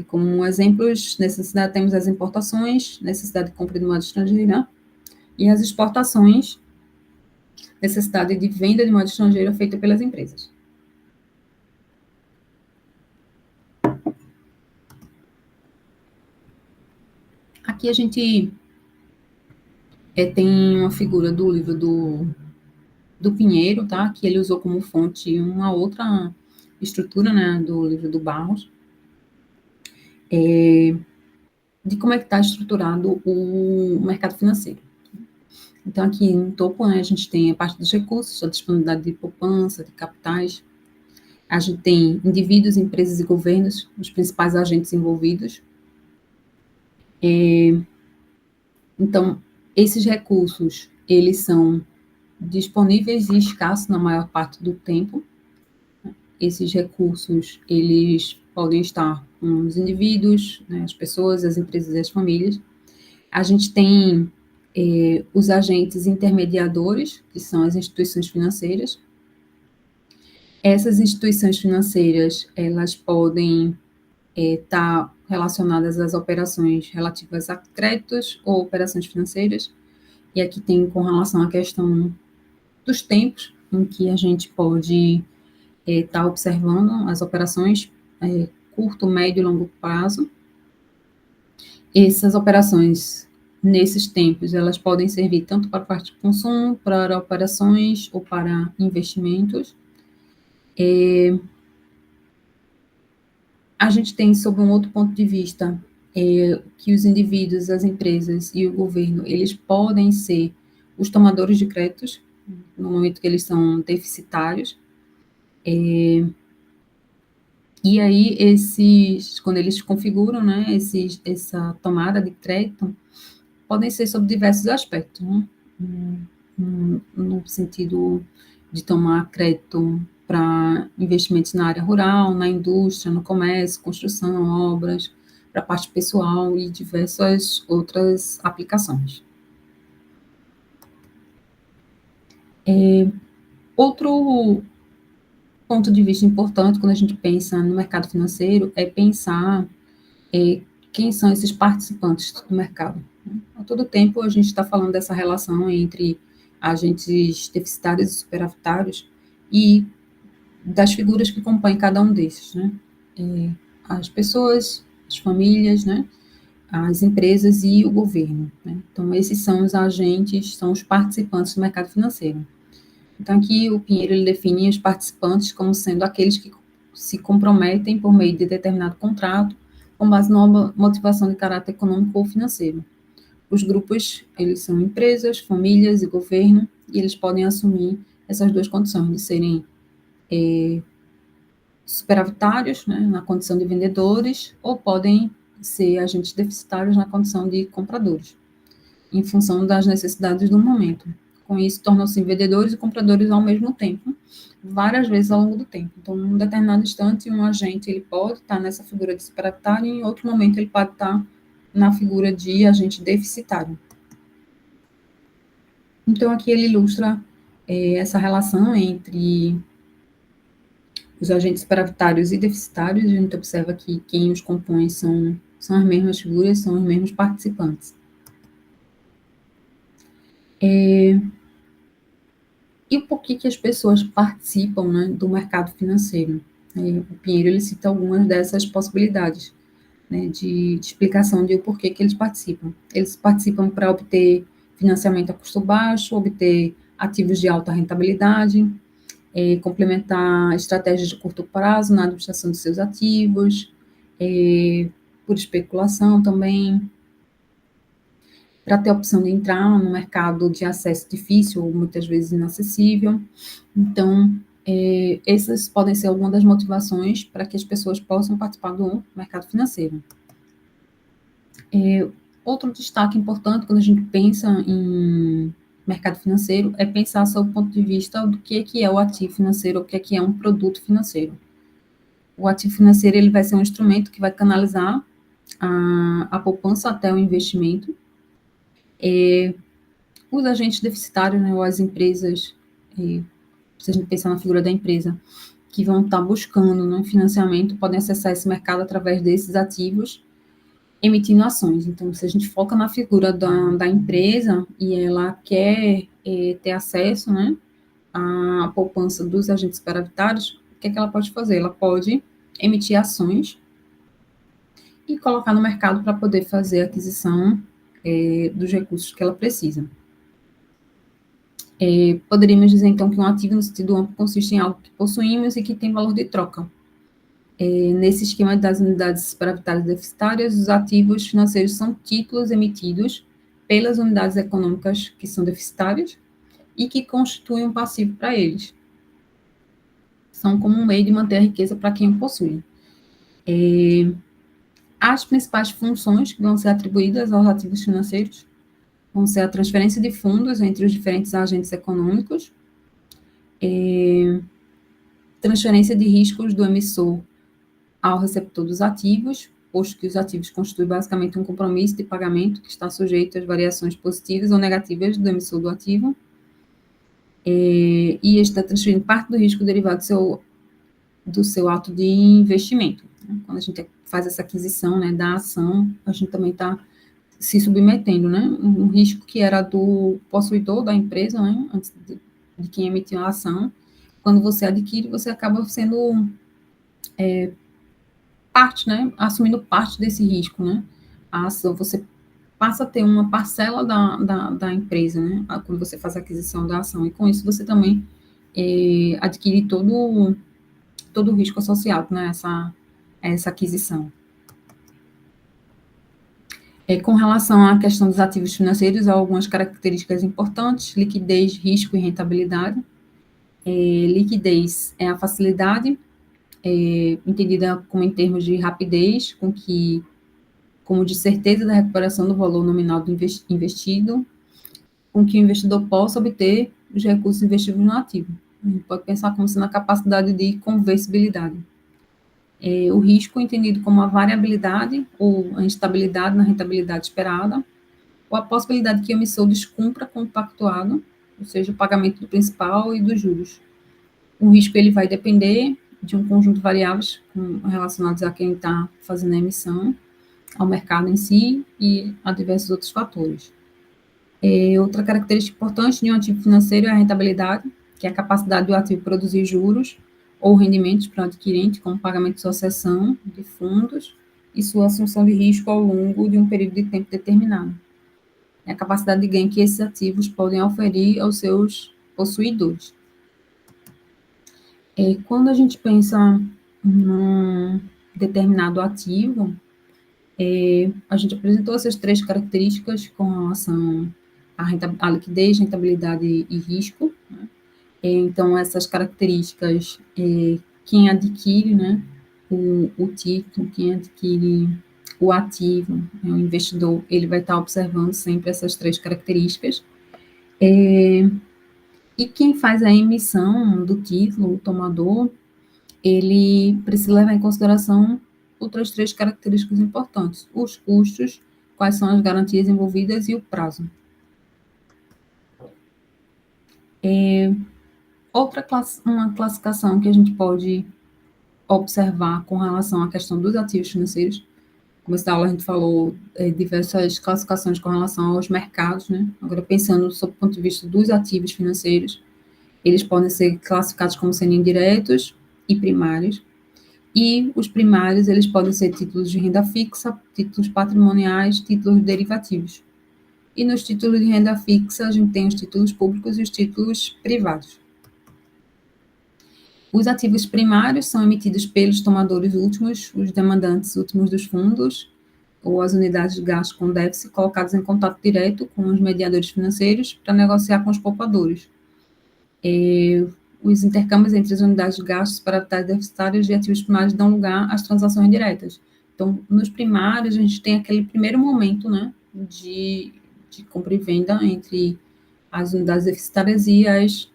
Como exemplos, necessidade, temos as importações, necessidade de compra de moeda estrangeira, e as exportações, necessidade de venda de moeda estrangeira feita pelas empresas. Aqui a gente tem uma figura do livro do Pinheiro, tá? Que ele usou como fonte uma outra estrutura, né, do livro do Barros, de como é que está estruturado o mercado financeiro. Então, aqui no topo, né, a gente tem a parte dos recursos, a disponibilidade de poupança, de capitais. A gente tem indivíduos, empresas e governos, os principais agentes envolvidos. Então, esses recursos, eles são disponíveis e escassos na maior parte do tempo. Esses recursos, eles podem estar com os indivíduos, né, as pessoas, as empresas e as famílias. A gente tem os agentes intermediadores, que são as instituições financeiras. Essas instituições financeiras, elas podem estar relacionadas às operações relativas a créditos ou operações financeiras. E aqui tem com relação à questão dos tempos em que a gente pode estar observando as operações curto, médio e longo prazo. Essas operações, nesses tempos, elas podem servir tanto para a parte de consumo, para operações ou para investimentos. A gente tem, sob um outro ponto de vista, que os indivíduos, as empresas e o governo, eles podem ser os tomadores de créditos, no momento que eles são deficitários. E aí, quando eles configuram, né, essa tomada de crédito, podem ser sobre diversos aspectos, né? No sentido de tomar crédito para investimentos na área rural, na indústria, no comércio, construção, obras, para a parte pessoal e diversas outras aplicações. Outro ponto de vista importante quando a gente pensa no mercado financeiro é pensar quem são esses participantes do mercado. A todo tempo a gente está falando dessa relação entre agentes deficitários e superavitários e das figuras que compõem cada um desses, né? As pessoas, as famílias, né? As empresas e o governo, né? Então, esses são os agentes, são os participantes do mercado financeiro. Então, aqui o Pinheiro ele define os participantes como sendo aqueles que se comprometem por meio de determinado contrato com base numa motivação de caráter econômico ou financeiro. Os grupos, eles são empresas, famílias e governo, e eles podem assumir essas duas condições, de serem superavitários, né, na condição de vendedores, ou podem ser agentes deficitários na condição de compradores, em função das necessidades do momento. Com isso, tornam-se vendedores e compradores ao mesmo tempo, várias vezes ao longo do tempo. Então, em um determinado instante, um agente ele pode estar nessa figura de superavitário, e em outro momento ele pode estar na figura de agente deficitário. Então, aqui ele ilustra essa relação entre os agentes superavitários e deficitários. A gente observa que quem os compõe são as mesmas figuras, são os mesmos participantes. E por que as pessoas participam, né, do mercado financeiro? O Pinheiro ele cita algumas dessas possibilidades, né, de explicação de o porquê que eles participam. Eles participam para obter financiamento a custo baixo, obter ativos de alta rentabilidade, complementar estratégias de curto prazo na administração de seus ativos, por especulação também, para ter a opção de entrar no mercado de acesso difícil ou muitas vezes inacessível. Então, essas podem ser algumas das motivações para que as pessoas possam participar do mercado financeiro. Outro destaque importante quando a gente pensa em mercado financeiro é pensar sob o ponto de vista do que é o ativo financeiro, o que é um produto financeiro. O ativo financeiro ele vai ser um instrumento que vai canalizar a poupança até o investimento. Os agentes deficitários, né, ou as empresas, se a gente pensar na figura da empresa, que vão estar buscando, né, financiamento, podem acessar esse mercado através desses ativos, emitindo ações. Então, se a gente foca na figura da empresa e ela quer ter acesso, né, à poupança dos agentes superavitários, o que é que ela pode fazer? Ela pode emitir ações e colocar no mercado para poder fazer a aquisição dos recursos que ela precisa. Poderíamos dizer, então, que um ativo no sentido amplo consiste em algo que possuímos e que tem valor de troca. Nesse esquema das unidades superavitárias deficitárias, os ativos financeiros são títulos emitidos pelas unidades econômicas que são deficitárias e que constituem um passivo para eles. São como um meio de manter a riqueza para quem o possui. As principais funções que vão ser atribuídas aos ativos financeiros vão ser a transferência de fundos entre os diferentes agentes econômicos, transferência de riscos do emissor ao receptor dos ativos, posto que os ativos constituem basicamente um compromisso de pagamento que está sujeito às variações positivas ou negativas do emissor do ativo, e está transferindo parte do risco derivado do seu ato de investimento. Quando a gente faz essa aquisição, né, da ação, a gente também está se submetendo, né, um risco que era do possuidor da empresa, né, antes de quem emitiu a ação. Quando você adquire, você acaba sendo parte, né, assumindo parte desse risco, né, a ação, você passa a ter uma parcela da empresa, né, quando você faz a aquisição da ação, e com isso você também adquire todo o risco associado, né, essa aquisição. Com relação à questão dos ativos financeiros, há algumas características importantes: liquidez, risco e rentabilidade. Liquidez é a facilidade, entendida como em termos de rapidez, como de certeza da recuperação do valor nominal do investido, com que o investidor possa obter os recursos investidos no ativo. A gente pode pensar como sendo a capacidade de conversibilidade. O risco entendido como a variabilidade ou a instabilidade na rentabilidade esperada, ou a possibilidade que o emissor descumpra com o pactuado, ou seja, o pagamento do principal e dos juros. O risco ele vai depender de um conjunto de variáveis relacionados a quem está fazendo a emissão, ao mercado em si e a diversos outros fatores. Outra característica importante de um ativo financeiro é a rentabilidade, que é a capacidade do ativo produzir juros ou rendimentos para o adquirente, como pagamento de sucessão de fundos e sua assunção de risco ao longo de um período de tempo determinado. É a capacidade de ganho que esses ativos podem oferir aos seus possuidores. Quando a gente pensa num determinado ativo, a gente apresentou essas 3 características com relação à liquidez, rentabilidade e risco, né? Então, essas características, quem adquire, né, o título, quem adquire o ativo, né, o investidor, ele vai estar observando sempre essas 3 características. E quem faz a emissão do título, o tomador, ele precisa levar em consideração outras 3 características importantes: os custos, quais são as garantias envolvidas e o prazo. Uma classificação que a gente pode observar com relação à questão dos ativos financeiros, como essa aula a gente falou diversas classificações com relação aos mercados, né? Agora, pensando sob o ponto de vista dos ativos financeiros, eles podem ser classificados como sendo indiretos e primários. E os primários, eles podem ser títulos de renda fixa, títulos patrimoniais, títulos derivativos. E nos títulos de renda fixa, a gente tem os títulos públicos e os títulos privados. Os ativos primários são emitidos pelos tomadores últimos, os demandantes últimos dos fundos, ou as unidades de gasto com déficit, colocados em contato direto com os mediadores financeiros para negociar com os poupadores. Os intercâmbios entre as unidades de gastos para deficitários e ativos primários dão lugar às transações diretas. Então, nos primários, a gente tem aquele primeiro momento, né, de compra e venda entre as unidades deficitárias e as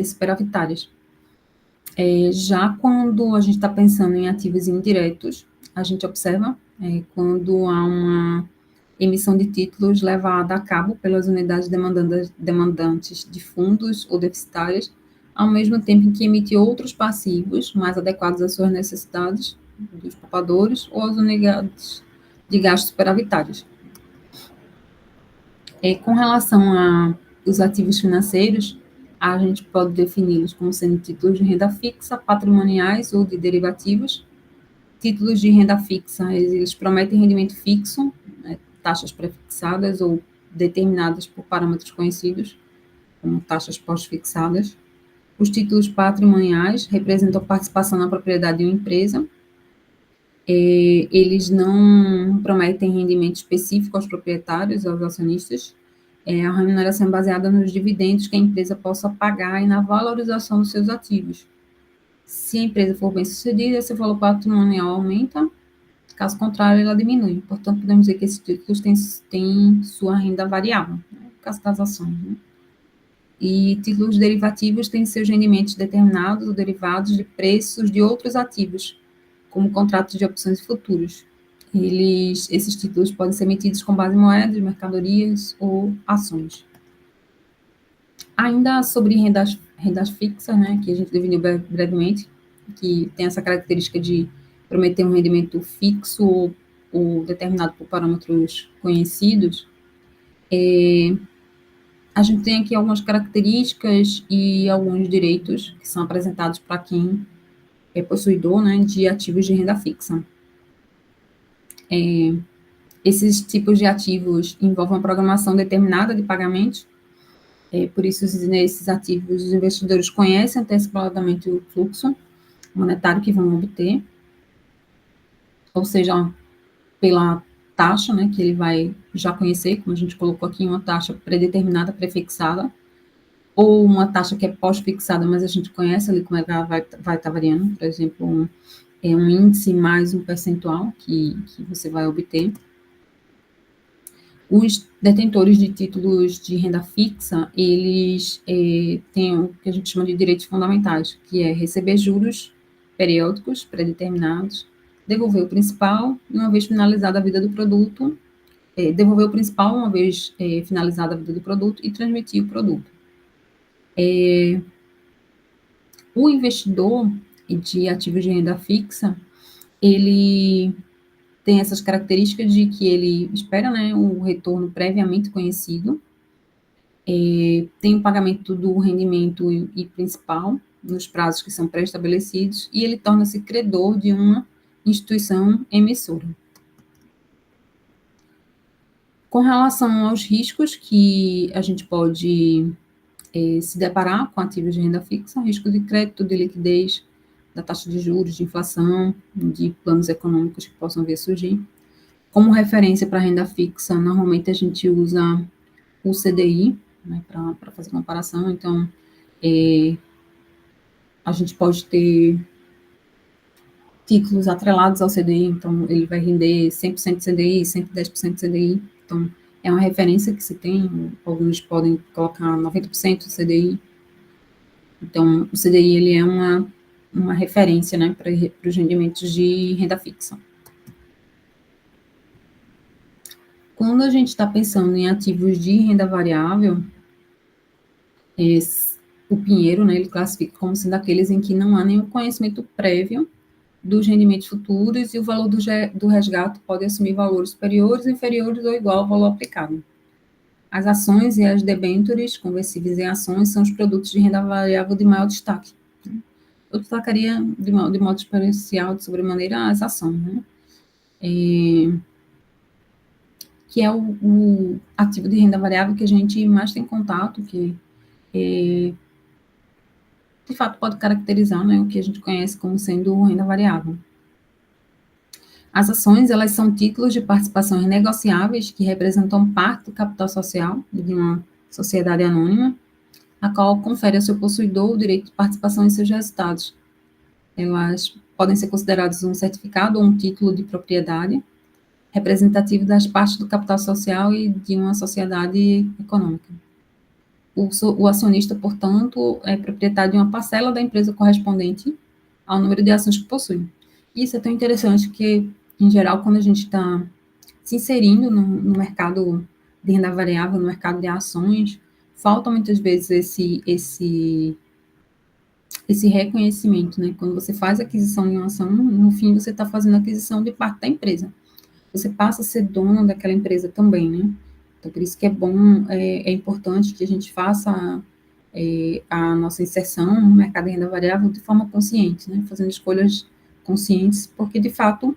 superavitárias. Já quando a gente está pensando em ativos indiretos, a gente observa quando há uma emissão de títulos levada a cabo pelas unidades demandantes de fundos ou deficitárias, ao mesmo tempo em que emite outros passivos mais adequados às suas necessidades dos poupadores ou às unidades de gastos superavitários. Com relação aos ativos financeiros, a gente pode defini-los como sendo títulos de renda fixa, patrimoniais ou de derivativos. Títulos de renda fixa, eles prometem rendimento fixo, né, taxas prefixadas ou determinadas por parâmetros conhecidos, como taxas pós-fixadas. Os títulos patrimoniais representam participação na propriedade de uma empresa. Eles não prometem rendimento específico aos proprietários, aos acionistas. A remuneração é baseada nos dividendos que a empresa possa pagar e na valorização dos seus ativos. Se a empresa for bem-sucedida, esse valor patrimonial aumenta, caso contrário, ela diminui. Portanto, podemos dizer que esses títulos têm sua renda variável, né, no caso das ações. Né? E títulos derivativos têm seus rendimentos determinados ou derivados de preços de outros ativos, como contratos de opções futuros. Esses títulos podem ser emitidos com base em moedas, mercadorias ou ações. Ainda sobre rendas fixas, né, que a gente definiu brevemente, que tem essa característica de prometer um rendimento fixo ou determinado por parâmetros conhecidos, a gente tem aqui algumas características e alguns direitos que são apresentados para quem é possuidor, né, de ativos de renda fixa. Esses tipos de ativos envolvem uma programação determinada de pagamentos, por isso, nesses ativos, os investidores conhecem antecipadamente o fluxo monetário que vão obter, ou seja, pela taxa, né, que ele vai já conhecer, como a gente colocou aqui, uma taxa predeterminada, prefixada, ou uma taxa que é pós-fixada, mas a gente conhece ali como é que ela vai estar variando, por exemplo, um índice mais um percentual que você vai obter. Os detentores de títulos de renda fixa, eles têm o que a gente chama de direitos fundamentais, que é receber juros periódicos predeterminados, devolver o principal, uma vez finalizada a vida do produto, devolver o principal uma vez finalizada a vida do produto e transmitir o produto. O investidor de ativos de renda fixa, ele tem essas características de que ele espera, né, o retorno previamente conhecido, tem o pagamento do rendimento e principal nos prazos que são pré-estabelecidos e ele torna-se credor de uma instituição emissora. Com relação aos riscos que a gente pode se deparar com ativos de renda fixa, risco de crédito, de liquidez, da taxa de juros, de inflação, de planos econômicos que possam vir a surgir. Como referência para renda fixa, normalmente a gente usa o CDI, né, para fazer comparação. Então, a gente pode ter títulos atrelados ao CDI, então ele vai render 100% de CDI, 110% de CDI. Então, é uma referência que se tem, alguns podem colocar 90% de CDI. Então, o CDI ele é uma referência, né, para os rendimentos de renda fixa. Quando a gente está pensando em ativos de renda variável, o Pinheiro, né, ele classifica como sendo aqueles em que não há nenhum conhecimento prévio dos rendimentos futuros e o valor do resgate pode assumir valores superiores, inferiores ou igual ao valor aplicado. As ações e as debêntures conversíveis em ações são os produtos de renda variável de maior destaque. Eu destacaria de modo especial, de sobremaneira, as ações, né? Que é o ativo de renda variável que a gente mais tem contato, que de fato pode caracterizar, né, o que a gente conhece como sendo renda variável. As ações, elas são títulos de participações negociáveis que representam parte do capital social de uma sociedade anônima, a qual confere ao seu possuidor o direito de participação em seus resultados. Elas podem ser consideradas um certificado ou um título de propriedade representativo das partes do capital social e de uma sociedade econômica. O acionista, portanto, é proprietário de uma parcela da empresa correspondente ao número de ações que possui. Isso é tão interessante que, em geral, quando a gente está se inserindo no mercado de renda variável, no mercado de ações, falta muitas vezes esse reconhecimento, né? Quando você faz a aquisição de uma ação, no fim você está fazendo a aquisição de parte da empresa. Você passa a ser dono daquela empresa também, né? Então, por isso que é bom, é importante que a gente faça a nossa inserção no mercado de renda variável de forma consciente, né? Fazendo escolhas conscientes, porque, de fato,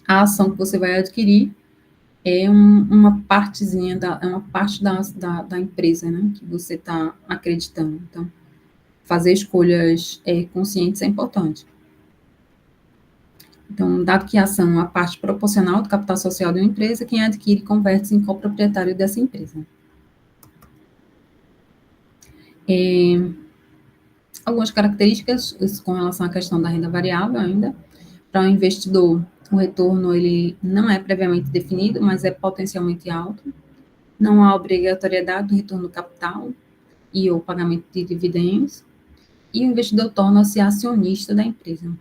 a ação que você vai adquirir é uma partezinha, é uma parte da empresa, né? Que você está acreditando. Então, fazer escolhas conscientes é importante. Então, dado que a ação é uma parte proporcional do capital social de uma empresa, quem adquire converte-se em coproprietário dessa empresa. Algumas características com relação à questão da renda variável ainda. Para o investidor, o retorno ele não é previamente definido, mas é potencialmente alto. Não há obrigatoriedade do retorno do capital e ou pagamento de dividendos. E o investidor torna-se acionista da empresa.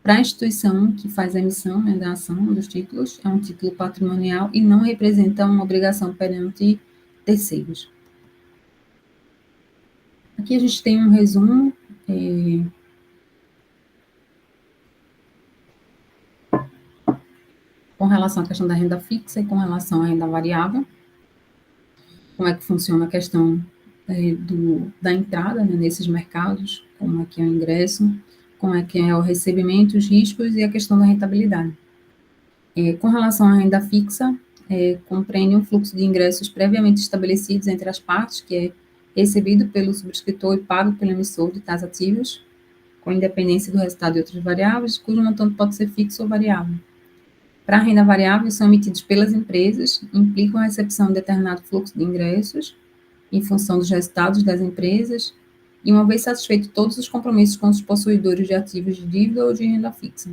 Para a instituição que faz a emissão, né, da ação, dos títulos, é um título patrimonial e não representa uma obrigação perante terceiros. Aqui a gente tem um resumo com relação à questão da renda fixa e com relação à renda variável. Como é que funciona a questão da entrada, né, nesses mercados, como é que é o ingresso, como é que é o recebimento, os riscos e a questão da rentabilidade. Com relação à renda fixa, compreende um fluxo de ingressos previamente estabelecidos entre as partes, que é recebido pelo subscritor e pago pelo emissor de tais ativos, com independência do resultado de outras variáveis, cujo montante pode ser fixo ou variável. Para a renda variável, são emitidos pelas empresas, implicam a recepção de determinado fluxo de ingressos, em função dos resultados das empresas, e uma vez satisfeitos todos os compromissos com os possuidores de ativos de dívida ou de renda fixa.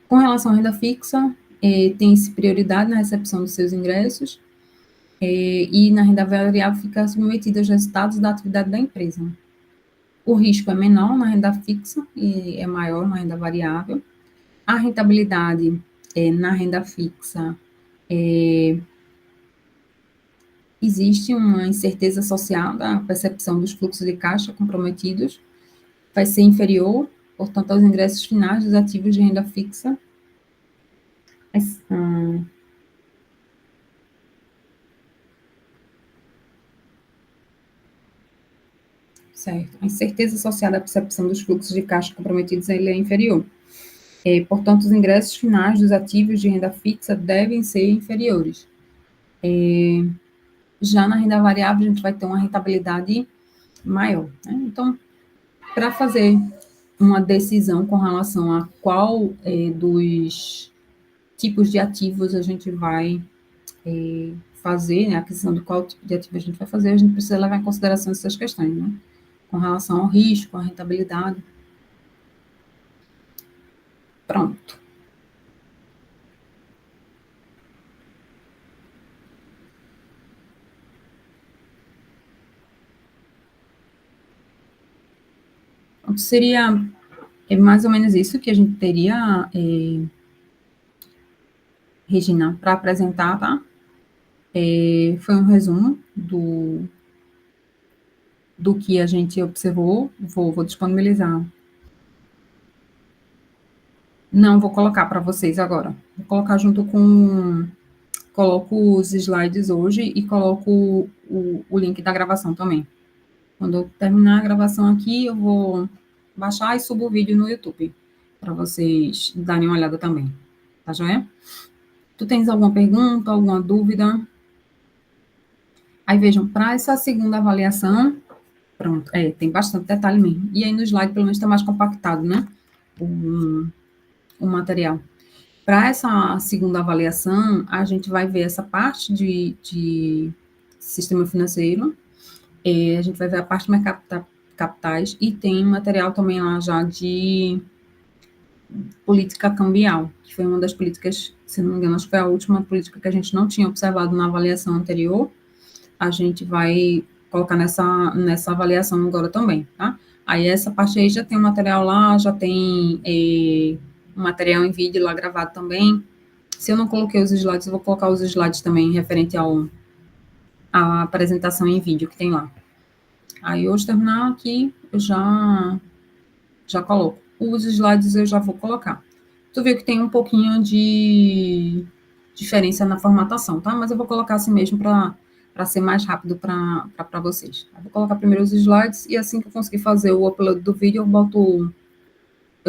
Com relação à renda fixa, tem-se prioridade na recepção dos seus ingressos, e na renda variável fica submetida aos resultados da atividade da empresa. O risco é menor na renda fixa e é maior na renda variável. A rentabilidade na renda fixa existe uma incerteza associada à percepção dos fluxos de caixa comprometidos, vai ser inferior, portanto, aos ingressos finais dos ativos de renda fixa. Certo. A incerteza associada à percepção dos fluxos de caixa comprometidos ele é inferior. Portanto, os ingressos finais dos ativos de renda fixa devem ser inferiores. Já na renda variável, a gente vai ter uma rentabilidade maior, né? Então, para fazer uma decisão com relação a qual dos tipos de ativos a gente vai fazer, né, a aquisição de qual tipo de ativo a gente vai fazer, a gente precisa levar em consideração essas questões, né? Com relação ao risco, à rentabilidade. Pronto. Seria mais ou menos isso que a gente teria, Regina, para apresentar, tá? Foi um resumo do que a gente observou. Vou disponibilizar. Não, vou colocar para vocês agora. Vou colocar junto com... Coloco os slides hoje e coloco o link da gravação também. Quando eu terminar a gravação aqui, eu vou baixar e subo o vídeo no YouTube, para vocês darem uma olhada também. Tá joia? Tu tens alguma pergunta, alguma dúvida? Aí, vejam, para essa segunda avaliação, pronto, tem bastante detalhe mesmo. E aí no slide, pelo menos, está mais compactado, né? O material. Para essa segunda avaliação, a gente vai ver essa parte de sistema financeiro, a gente vai ver a parte de mercado capitais e tem material também lá já de política cambial, que foi uma das políticas, se não me engano, acho que foi a última política que a gente não tinha observado na avaliação anterior, a gente vai colocar nessa avaliação agora também, tá? Aí essa parte aí já tem um material lá, já tem um material em vídeo lá gravado também. Se eu não coloquei os slides, eu vou colocar os slides também referente à apresentação em vídeo que tem lá. Aí hoje terminar aqui, eu já coloco. Os slides eu já vou colocar. Tu viu que tem um pouquinho de diferença na formatação, tá? Mas eu vou colocar assim mesmo para ser mais rápido para vocês. Eu vou colocar primeiro os slides e assim que eu conseguir fazer o upload do vídeo, eu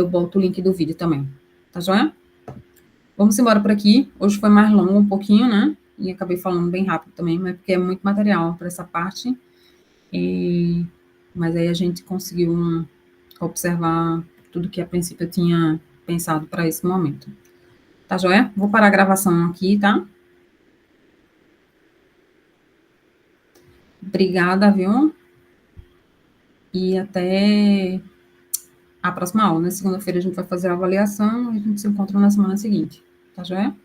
boto o link do vídeo também. Tá joia? Vamos embora por aqui. Hoje foi mais longo um pouquinho, né? E acabei falando bem rápido também, mas porque é muito material para essa parte. Mas aí a gente conseguiu observar tudo que a princípio eu tinha pensado para esse momento. Tá joia? Vou parar a gravação aqui, tá? Obrigada, viu? E até a próxima aula. Na segunda-feira a gente vai fazer a avaliação e a gente se encontra na semana seguinte. Tá joia?